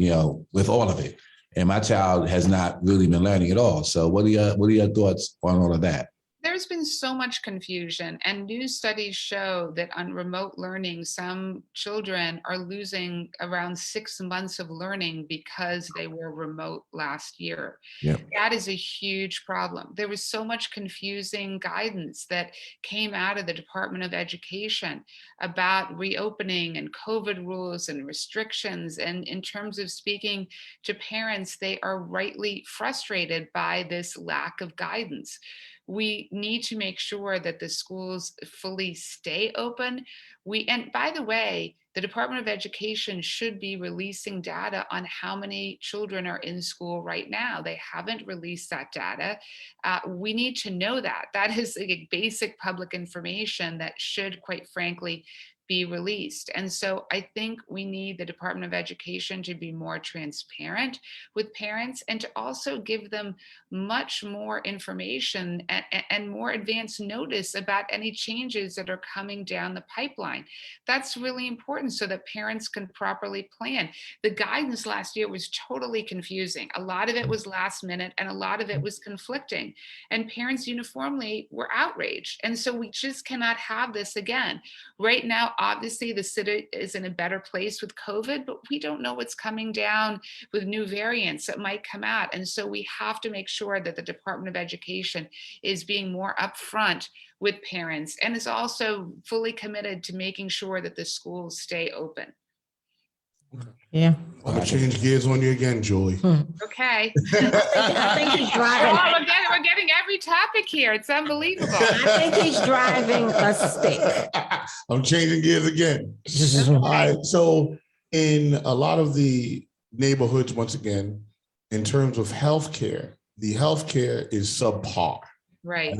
with all of it. And my child has not really been learning at all. So what are your thoughts on all of that? There's been so much confusion, and new studies show that on remote learning, some children are losing around 6 months of learning because they were remote last year. Yep. That is a huge problem. There was so much confusing guidance that came out of the Department of Education about reopening and COVID rules and restrictions. And in terms of speaking to parents, they are rightly frustrated by this lack of guidance. We need to make sure that the schools fully stay open. And by the way, The Department of Education should be releasing data on how many children are in school right now. They haven't released that data. We need to know that. That is a basic public information that should, quite frankly, be released. And so I think we need the Department of Education to be more transparent with parents and to also give them much more information and more advance notice about any changes that are coming down the pipeline. That's really important so that parents can properly plan. The guidance last year was totally confusing. A lot of it was last minute and a lot of it was conflicting, and parents uniformly were outraged. And so we just cannot have this again. Right now, obviously, the city is in a better place with COVID, but we don't know what's coming down with new variants that might come out. And so we have to make sure that the Department of Education is being more upfront with parents and is also fully committed to making sure that the schools stay open. Yeah. I'm gonna change gears on you again, Julie. Okay. I think he's driving. Oh, we're getting every topic here. It's unbelievable. I think he's driving a stick. I'm changing gears again. All right. So in a lot of the neighborhoods, once again, in terms of healthcare, the healthcare is subpar. Right.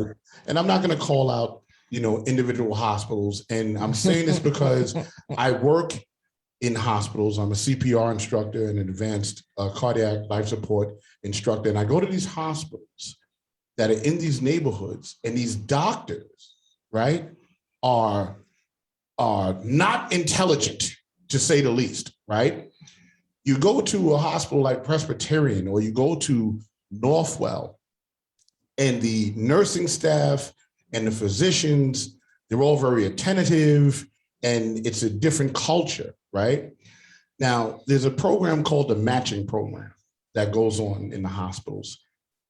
And I'm not going to call out, individual hospitals. And I'm saying this because I work in hospitals. I'm a CPR instructor and an advanced cardiac life support instructor. And I go to these hospitals that are in these neighborhoods, and these doctors, right, are not intelligent, to say the least, right? You go to a hospital like Presbyterian, or you go to Northwell, and the nursing staff and the physicians, they're all very attentive, and it's a different culture, right? Now, there's a program called the matching program that goes on in the hospitals,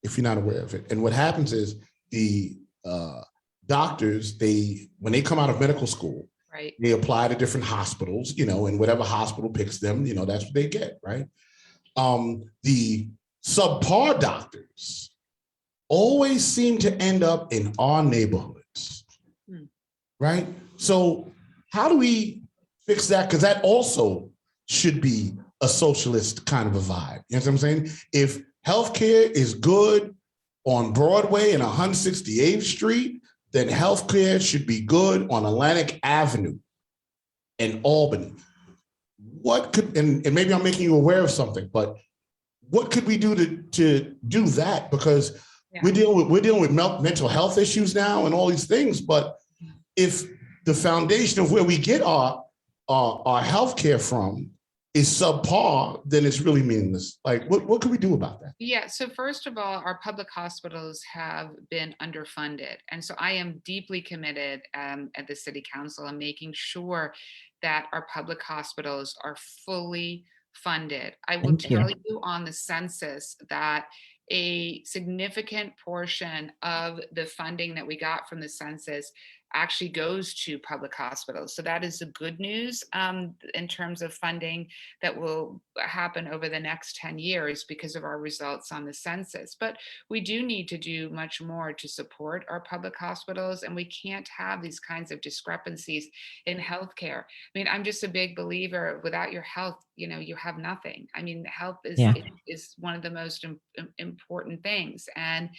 if you're not aware of it. And what happens is the doctors, when they come out of medical school, Right. they apply to different hospitals, and whatever hospital picks them, that's what they get, right? The subpar doctors always seem to end up in our neighborhoods, right? So how do we fix that? Because that also should be a socialist kind of a vibe. You know what I'm saying? If healthcare is good on Broadway and 168th Street, then healthcare should be good on Atlantic Avenue and Albany. What could, and maybe I'm making you aware of something, but what could we do to do that? Because we're dealing with mental health issues now and all these things, but if the foundation of where we get our healthcare from is subpar, then it's really meaningless. Like, what can we do about that? Yeah, so first of all, our public hospitals have been underfunded. And so I am deeply committed at the City Council on making sure that our public hospitals are fully funded. I will tell you on the census that a significant portion of the funding that we got from the census actually goes to public hospitals. So that is the good news in terms of funding that will happen over the next 10 years because of our results on the census. But we do need to do much more to support our public hospitals, and we can't have these kinds of discrepancies in healthcare. I mean, I'm just a big believer, without your health, you have nothing. I mean, health is one of the most important things. And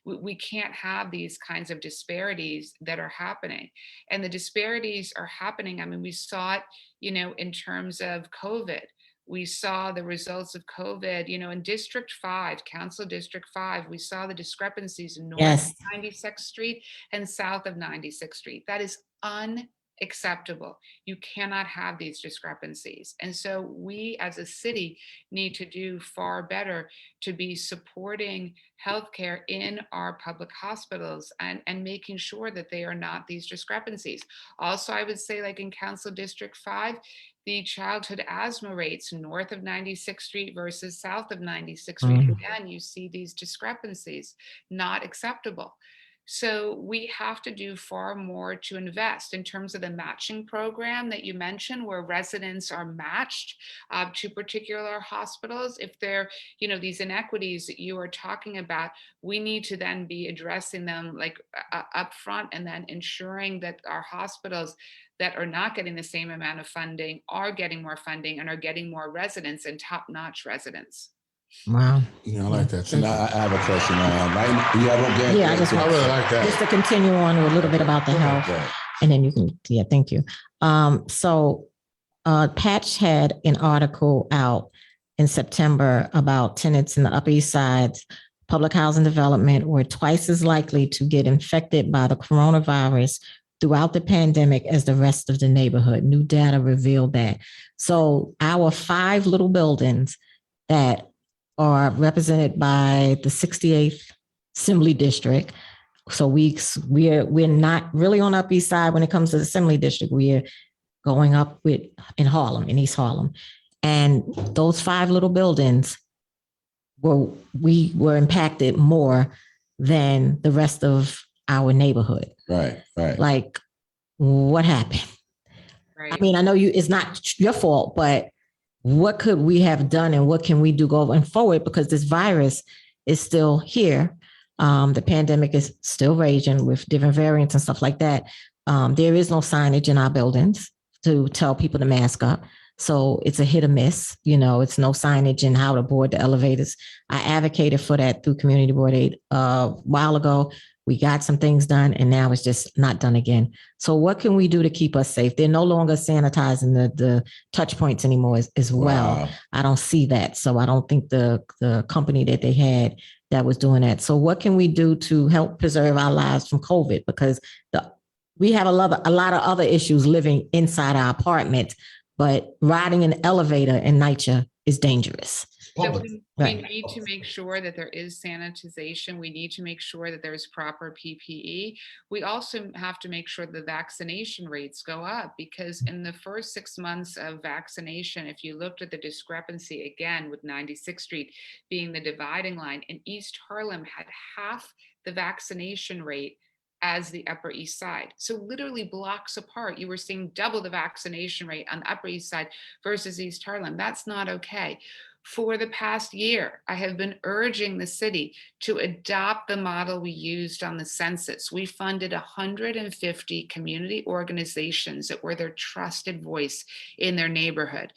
we can't have these kinds of disparities that are happening. And the disparities are happening. I mean, we saw it, in terms of COVID. We saw the results of COVID, in District 5, Council District 5, we saw the discrepancies north of 96th Street and south of 96th Street. That is unacceptable. You cannot have these discrepancies. And so we as a city need to do far better to be supporting healthcare in our public hospitals and making sure that they are not these discrepancies. Also, I would say, like in Council District 5, the childhood asthma rates north of 96th Street versus south of 96th Street, again, you see these discrepancies, not acceptable. So we have to do far more to invest in terms of the matching program that you mentioned, where residents are matched to particular hospitals. If they're, these inequities that you are talking about, we need to then be addressing them like up front, and then ensuring that our hospitals that are not getting the same amount of funding are getting more funding and are getting more residents and top-notch residents. Wow. Yeah, I like that. And I have a question. I really like that. Just to continue on a little bit about the health, and then you can, thank you. So Patch had an article out in September about tenants in the Upper East Side's public housing development were twice as likely to get infected by the coronavirus throughout the pandemic as the rest of the neighborhood. New data revealed that. So our 5 little buildings that are represented by the 68th Assembly District. So we're not really on Upper East Side when it comes to the Assembly District. We're going up in Harlem, in East Harlem. And those 5 little buildings we were impacted more than the rest of our neighborhood. Right. Like, what happened? Right. I mean, I know it's not your fault, but what could we have done and what can we do going forward? Because this virus is still here. The pandemic is still raging with different variants and stuff like that. There is no signage in our buildings to tell people to mask up. So it's a hit or miss. It's no signage in how to board the elevators. I advocated for that through Community Board 8 a while ago. We got some things done and now it's just not done again. So what can we do to keep us safe? They're no longer sanitizing the touch points anymore as well. Wow. I don't see that. So I don't think the company that they had that was doing that. So what can we do to help preserve our lives from COVID? Because we have a lot of other issues living inside our apartment, but riding an elevator in NYCHA is dangerous. So we Right. need to make sure that there is sanitization. We need to make sure that there's proper PPE. We also have to make sure the vaccination rates go up, because in the first 6 months of vaccination, if you looked at the discrepancy again with 96th Street being the dividing line, and East Harlem had half the vaccination rate as the Upper East Side. So literally blocks apart, you were seeing double the vaccination rate on the Upper East Side versus East Harlem. That's not okay. For the past year, I have been urging the city to adopt the model we used on the census. We funded 150 community organizations that were their trusted voice in their neighborhood.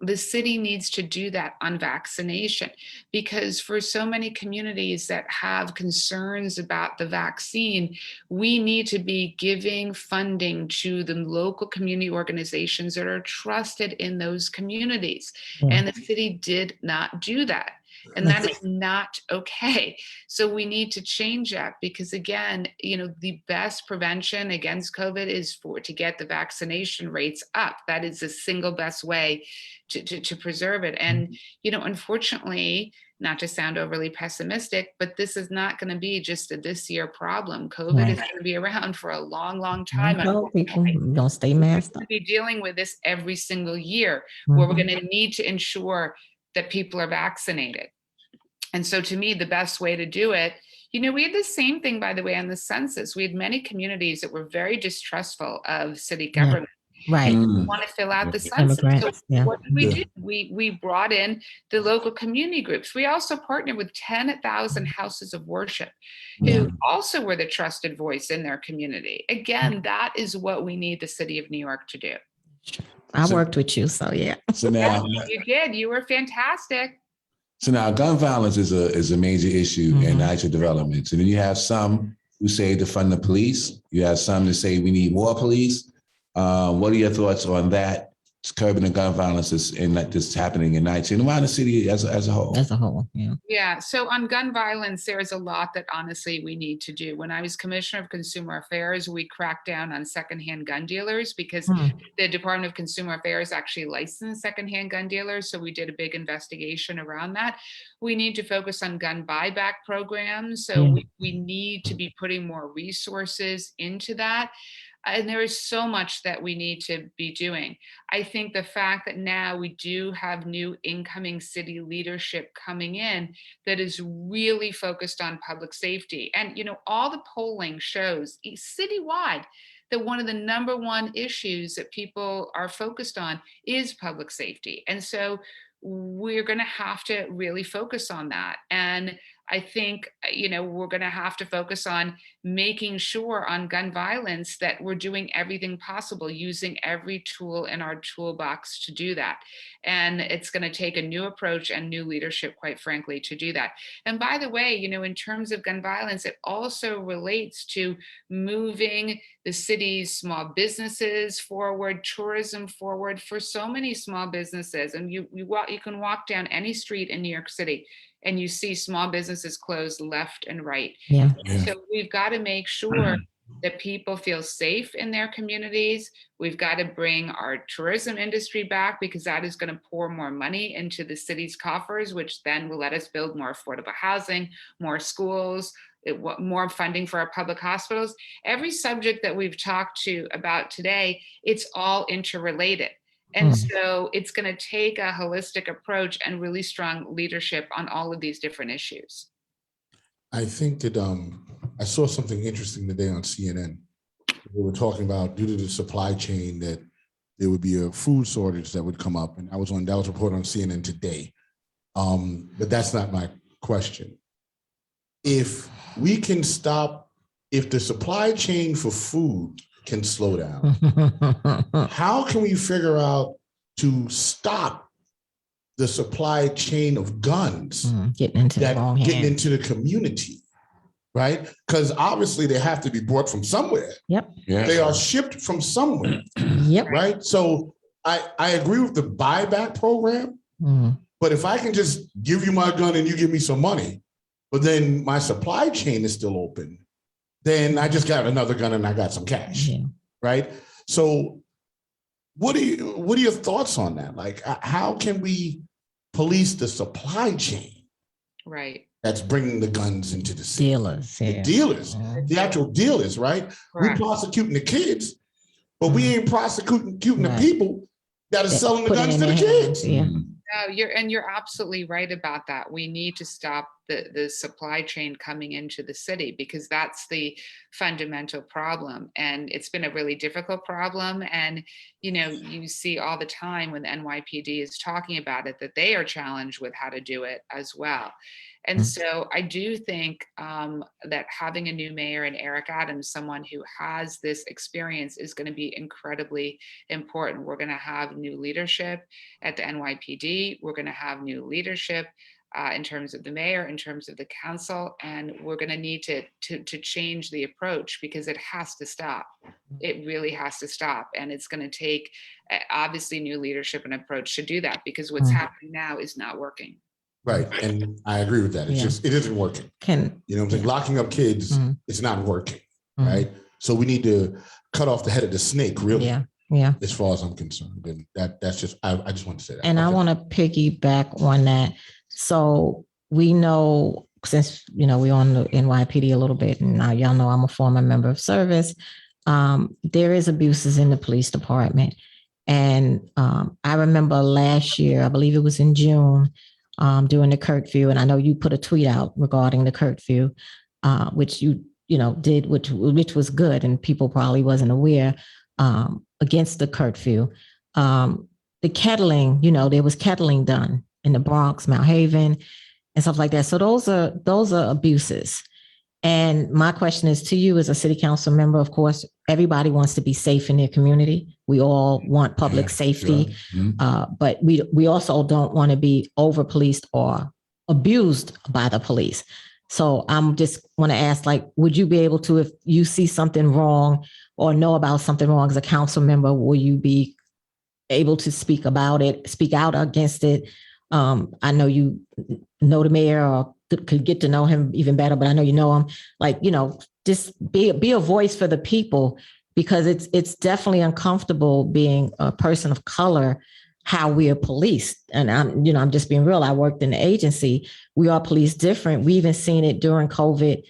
The city needs to do that on vaccination, because for so many communities that have concerns about the vaccine, we need to be giving funding to the local community organizations that are trusted in those communities. And the city did not do that. And that is not okay. So we need to change that, because again, the best prevention against COVID is to get the vaccination rates up. That is the single best way to preserve it. And, unfortunately, not to sound overly pessimistic, but this is not going to be just a this year problem. COVID is going to be around for a long, long time. People don't stay masked up. We're going to be dealing with this every single year, where we're going to need to ensure that people are vaccinated. And so to me, the best way to do it, we had the same thing, by the way, on the census. We had many communities that were very distrustful of city government. Right. And want to fill out the census. So what did we do? We brought in the local community groups. We also partnered with 10,000 houses of worship who also were the trusted voice in their community. Again, that is what we need the city of New York to do. I worked with you, so yeah. So now you did. You were fantastic. So now gun violence is a major issue in NYCHA developments. And then you have some who say defund the police. You have some that say we need more police. What are your thoughts on that? Curbing the gun violence that's happening in NYCHA and around the city as a whole? As a whole, yeah. Yeah. So on gun violence, there is a lot that honestly we need to do. When I was Commissioner of Consumer Affairs, we cracked down on secondhand gun dealers, because the Department of Consumer Affairs actually licensed secondhand gun dealers. So we did a big investigation around that. We need to focus on gun buyback programs. So we need to be putting more resources into that. And there is so much that we need to be doing. I think the fact that now we do have new incoming city leadership coming in that is really focused on public safety. And, all the polling shows citywide that one of the number one issues that people are focused on is public safety. And so we're going to have to really focus on that. And I think, we're going to have to focus on making sure on gun violence that we're doing everything possible, using every tool in our toolbox to do that. And it's going to take a new approach and new leadership, quite frankly, to do that. And by the way, in terms of gun violence, it also relates to moving the city's small businesses forward, tourism forward for so many small businesses. And you can walk down any street in New York City and you see small businesses closed left and right. Yeah. So we've got to make sure that people feel safe in their communities. We've got to bring our tourism industry back, because that is going to pour more money into the city's coffers, which then will let us build more affordable housing, more schools, more funding for our public hospitals. Every subject that we've talked about today, it's all interrelated. And so it's going to take a holistic approach and really strong leadership on all of these different issues. I think that I saw something interesting today on CNN. They were talking about, due to the supply chain, that there would be a food shortage that would come up, and that was reported on CNN today. But that's not my question. If we can stop, if the supply chain for food can slow down, how can we figure out to stop the supply chain of guns getting into the community, right? Because obviously they have to be brought from somewhere. Yep. Yeah. They are shipped from somewhere. Yep. Right. So I agree with the buyback program, but if I can just give you my gun and you give me some money, but then my supply chain is still open, then I just got another gun and I got some cash. Yeah. Right. So what are your thoughts on that? Like, how can we police the supply chain? Right. That's bringing the guns into the city. Dealers. Yeah. The dealers, the actual dealers, right? Correct. We're prosecuting the kids, but we ain't prosecuting the people that are selling the guns to the kids. Yeah. No, you're absolutely right about that. We need to stop the supply chain coming into the city, because that's the fundamental problem. And it's been a really difficult problem. And, you see all the time when the NYPD is talking about it, that they are challenged with how to do it as well. And so I do think that having a new mayor and Eric Adams, someone who has this experience, is going to be incredibly important. We're going to have new leadership at the NYPD. We're going to have new leadership in terms of the mayor, in terms of the council, and we're going to need to change the approach, because it has to stop. It really has to stop. And it's going to take obviously new leadership and approach to do that, because what's happening now is not working. Right. And I agree with that. It's it isn't working. You know what I'm saying? Locking up kids, it's not working. Right. So we need to cut off the head of the snake, really. Yeah. As far as I'm concerned. And that's just, I just want to say that. And I want to piggyback on that. So we know, since, we're on the NYPD a little bit, and now y'all know I'm a former member of service, there is abuses in the police department. And I remember last year, I believe it was in June, during the curfew, and I know you put a tweet out regarding the curfew, which you did, which was good, and people probably wasn't aware, against the curfew. The kettling, there was kettling done in the Bronx, Mount Haven, and stuff like that. So those are abuses. And my question is to you as a city council member. Of course, everybody wants to be safe in their community. We all want public safety, but we also don't want to be over policed or abused by the police. So I'm just want to ask, like, would you be able to, if you see something wrong or know about something wrong as a council member, will you be able to speak about it, speak out against it? I know you know the mayor, or could get to know him even better, but I know you know him. Like, just be a voice for the people, because it's definitely uncomfortable being a person of color, how we are policed. And I'm just being real. I worked in the agency. We are policed different. We even seen it during COVID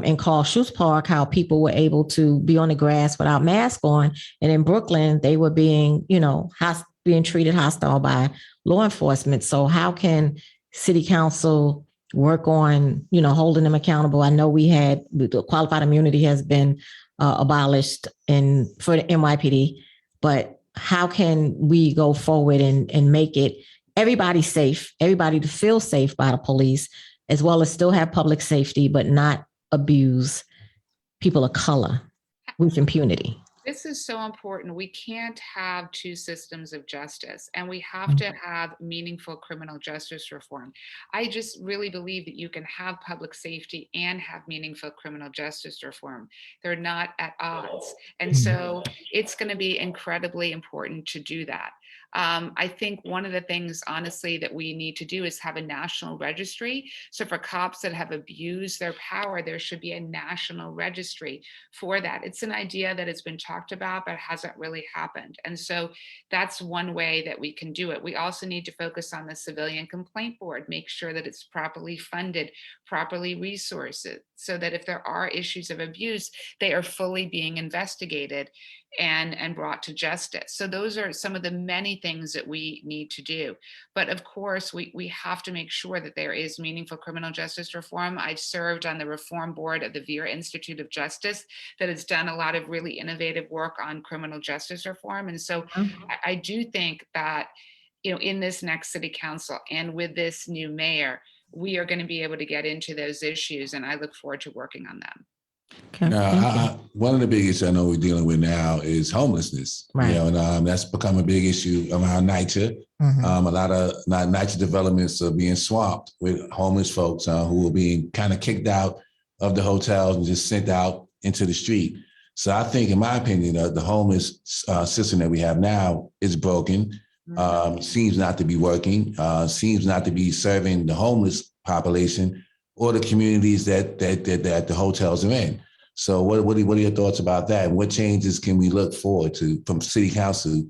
in Carl Schutz Park, how people were able to be on the grass without masks on. And in Brooklyn, they were being, being treated hostile by law enforcement. So how can city council work on, holding them accountable? I know we had the qualified immunity has been abolished for the NYPD, but how can we go forward and make it everybody safe, everybody to feel safe by the police, as well as still have public safety, but not abuse people of color with impunity. This is so important. We can't have two systems of justice, and we have to have meaningful criminal justice reform. I just really believe that you can have public safety and have meaningful criminal justice reform. They're not at odds. And so it's going to be incredibly important to do that. I think one of the things, honestly, that we need to do is have a national registry. So for cops that have abused their power, there should be a national registry for that. It's an idea that has been talked about, but hasn't really happened. And so that's one way that we can do it. We also need to focus on the civilian complaint board, make sure that it's properly funded, properly resourced, so that if there are issues of abuse, they are fully being investigated and brought to justice. So those are some of the many things that we need to do. But of course, we have to make sure that there is meaningful criminal justice reform. I've served on the reform board of the Vera Institute of Justice that has done a lot of really innovative work on criminal justice reform. And so I do think that, in this next city council and with this new mayor, we are going to be able to get into those issues, and I look forward to working on them. Okay, Now, one of the big issues I know we're dealing with now is homelessness. Right. And that's become a big issue around NYCHA. A lot of NYCHA developments are being swamped with homeless folks who are being kind of kicked out of the hotels and just sent out into the street. So I think, in my opinion, the homeless system that we have now is broken. Seems not to be working. Seems not to be serving the homeless population or the communities that the hotels are in. So what are your thoughts about that? And what changes can we look forward to from city council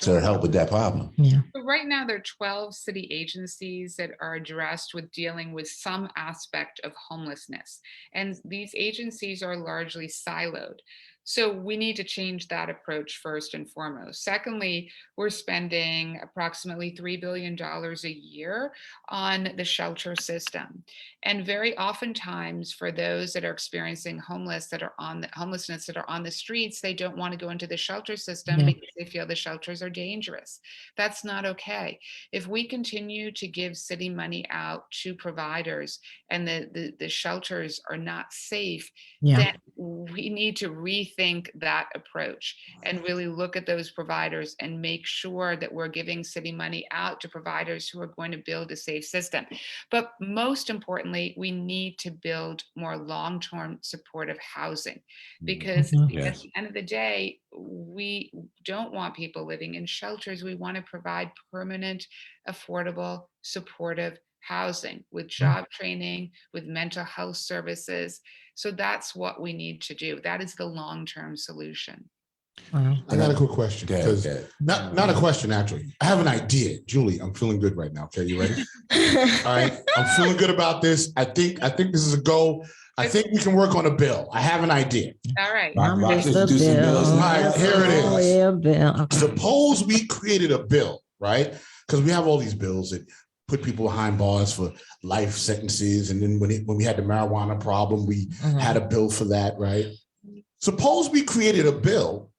to help with that problem? Yeah. So right now, there are 12 city agencies that are addressed with dealing with some aspect of homelessness. And these agencies are largely siloed. So we need to change that approach first and foremost. Secondly, we're spending approximately $3 billion a year on the shelter system. And very oftentimes for those that are experiencing homelessness that are on the streets, they don't want to go into the shelter system because they feel the shelters are dangerous. That's not okay. If we continue to give city money out to providers and the shelters are not safe, then we need to rethink that approach and really look at those providers and make sure that we're giving city money out to providers who are going to build a safe system. But most importantly, we need to build more long-term supportive housing, because at the end of the day, we don't want people living in shelters. We want to provide permanent, affordable, supportive housing with job training, with mental health services. So that's what we need to do. That is the long-term solution. I got a quick question. Not a question, actually. I have an idea. Julie, I'm feeling good right now. Okay, you ready? All right. I'm feeling good about this. I think this is a go. I think we can work on a bill. I have an idea. All right. All right, here it is. Suppose we created a bill, right? Because we have all these bills that put people behind bars for life sentences. And then when we had the marijuana problem, we had a bill for that, right? Suppose we created a bill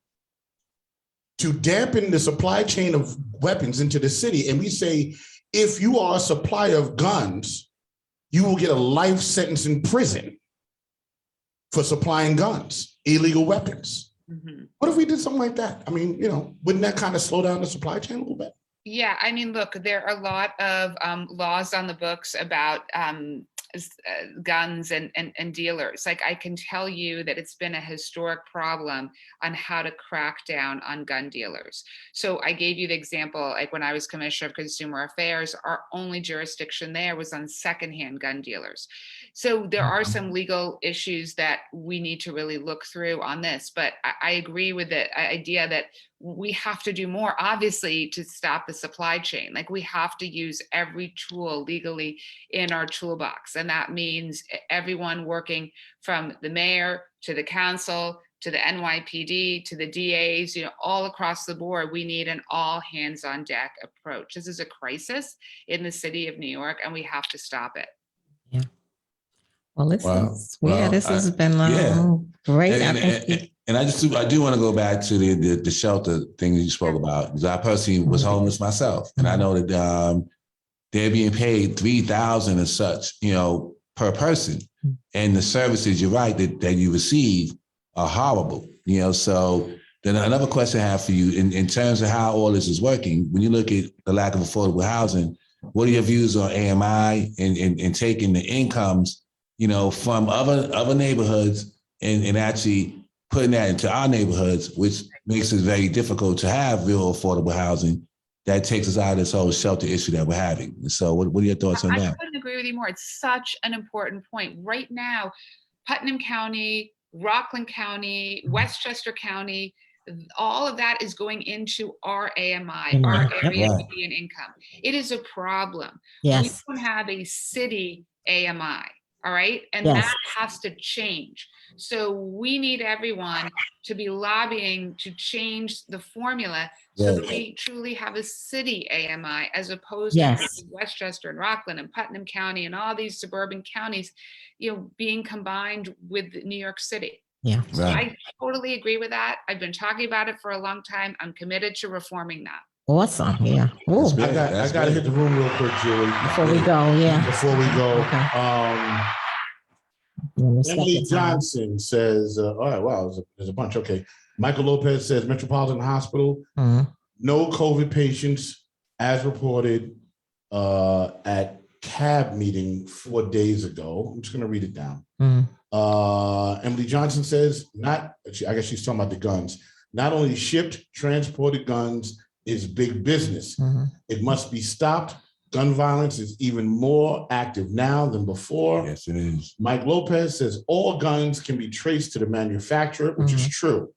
to dampen the supply chain of weapons into the city. And we say, if you are a supplier of guns, you will get a life sentence in prison for supplying guns, illegal weapons. What if we did something like that? I mean, wouldn't that kind of slow down the supply chain a little bit? Yeah, I mean, look, there are a lot of laws on the books about guns and dealers. Like, I can tell you that it's been a historic problem on how to crack down on gun dealers. So I gave you the example, like when I was Commissioner of Consumer Affairs, our only jurisdiction there was on secondhand gun dealers. So there are some legal issues that we need to really look through on this, but I agree with the idea that we have to do more, obviously, to stop the supply chain. Like, we have to use every tool legally in our toolbox. And that means everyone working from the mayor to the council, to the NYPD, to the DAs, all across the board. We need an all hands on deck approach. This is a crisis in the city of New York, and we have to stop it. Yeah. Well, this has been great. And I do want to go back to the shelter thing that you spoke about, because I personally was homeless myself. And I know that they're being paid $3,000 and such, per person. And the services, you're right, that you receive are horrible, So then another question I have for you, in terms of how all this is working, when you look at the lack of affordable housing, what are your views on AMI and taking the incomes, from other neighborhoods and actually putting that into our neighborhoods, which makes it very difficult to have real affordable housing that takes us out of this whole shelter issue that we're having. So what are your thoughts on that? I couldn't agree with you more. It's such an important point. Right now, Putnam County, Rockland County, Westchester County, all of that is going into our AMI, our area median income. It is a problem. Yes. We don't have a city AMI, all right? And that has to change. So we need everyone to be lobbying to change the formula so that we truly have a city AMI as opposed to Westchester and Rockland and Putnam County and all these suburban counties, being combined with New York City. Yeah. So I totally agree with that. I've been talking about it for a long time. I'm committed to reforming that. Awesome. Yeah. Ooh. I got to hit the room real quick, Julie. Before we go, Before we go. Okay. Emily Johnson says, all right, wow, there's a bunch. Okay. Michael Lopez says Metropolitan Hospital, no COVID patients as reported at CAB meeting 4 days ago. I'm just going to read it down. Emily Johnson says, I guess she's talking about the guns. Not only shipped, transported guns is big business. It must be stopped. Gun violence is even more active now than before. Yes, it is. Mike Lopez says all guns can be traced to the manufacturer, which is true.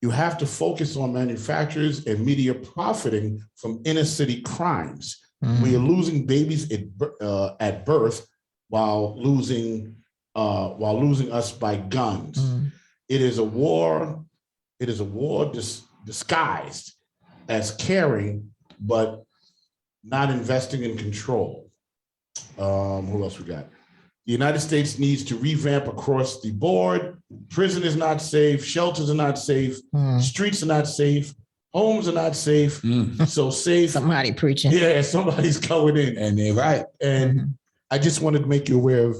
You have to focus on manufacturers and media profiting from inner city crimes. We are losing babies at birth while losing us by guns. It is a war. It is a war disguised as caring, but not investing in control. Who else we got? The United States needs to revamp across the board. Prison is not safe. Shelters are not safe. Streets are not safe. Homes are not safe. So safe. Somebody preaching. Yeah, somebody's going in. And they're right. And I just wanted to make you aware of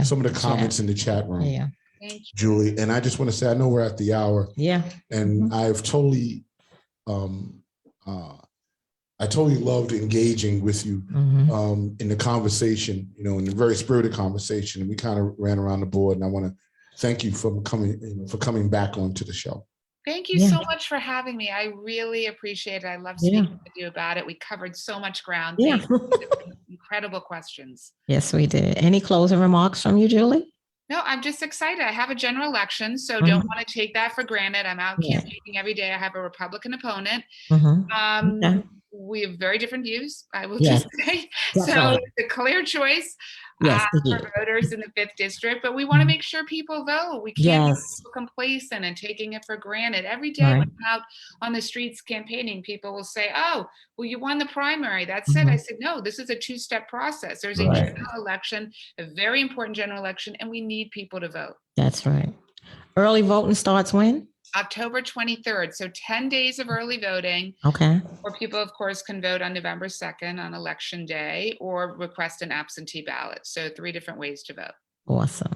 some of the comments in the chat room. Yeah. Thank you. Julie, and I just want to say, I know we're at the hour. Yeah. And I've totally, I totally loved engaging with you in the conversation, in a very spirited conversation. And we kind of ran around the board, and I want to thank you for coming back onto the show. Thank you so much for having me. I really appreciate it. I love speaking with you about it. We covered so much ground. Thank you for the incredible questions. Yes, we did. Any closing remarks from you, Julie? No, I'm just excited. I have a general election, so don't want to take that for granted. I'm out campaigning every day. I have a Republican opponent. We have very different views, I will just say. So it's a clear choice for voters in the 5th district, but we want to make sure people vote. We can't be so complacent and taking it for granted. Every day when I'm out on the streets campaigning, people will say, oh, well, you won the primary. That's it. I said, no, this is a 2-step process. There's a general election, a very important general election, and we need people to vote. That's right. Early voting starts when? October 23rd. So 10 days of early voting. Okay. Or people, of course, can vote on November 2nd on election day or request an absentee ballot. So 3 different ways to vote. Awesome.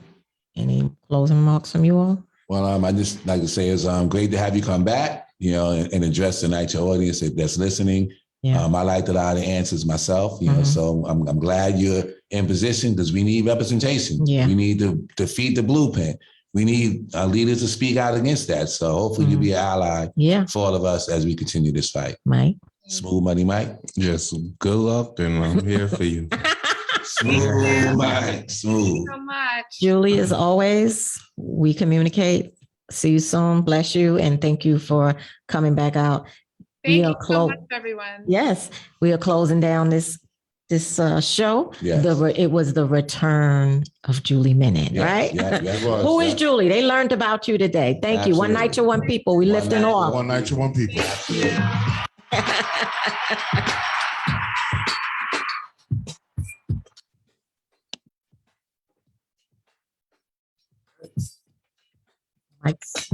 Any closing remarks from you all? Well, I just like to say it's great to have you come back, and address tonight your audience that's listening. I liked a lot of the answers myself, so I'm glad you're in position because we need representation. We need to defeat the blueprint. We need leaders to speak out against that. So hopefully you'll be an ally for all of us as we continue this fight. Mike? Smooth Money Mike? Yes, good luck, and I'm here for you. Smooth Mike. Smooth. Thank you so much. Julie, as always, we communicate. See you soon. Bless you. And thank you for coming back out. Thank you so much, everyone. Yes, we are closing down this show. Yes. It was the return of Julie Menin, right? Who is Julie? They learned about you today. Thank you. One night to one people. We lifting off. One night to one people. Mike's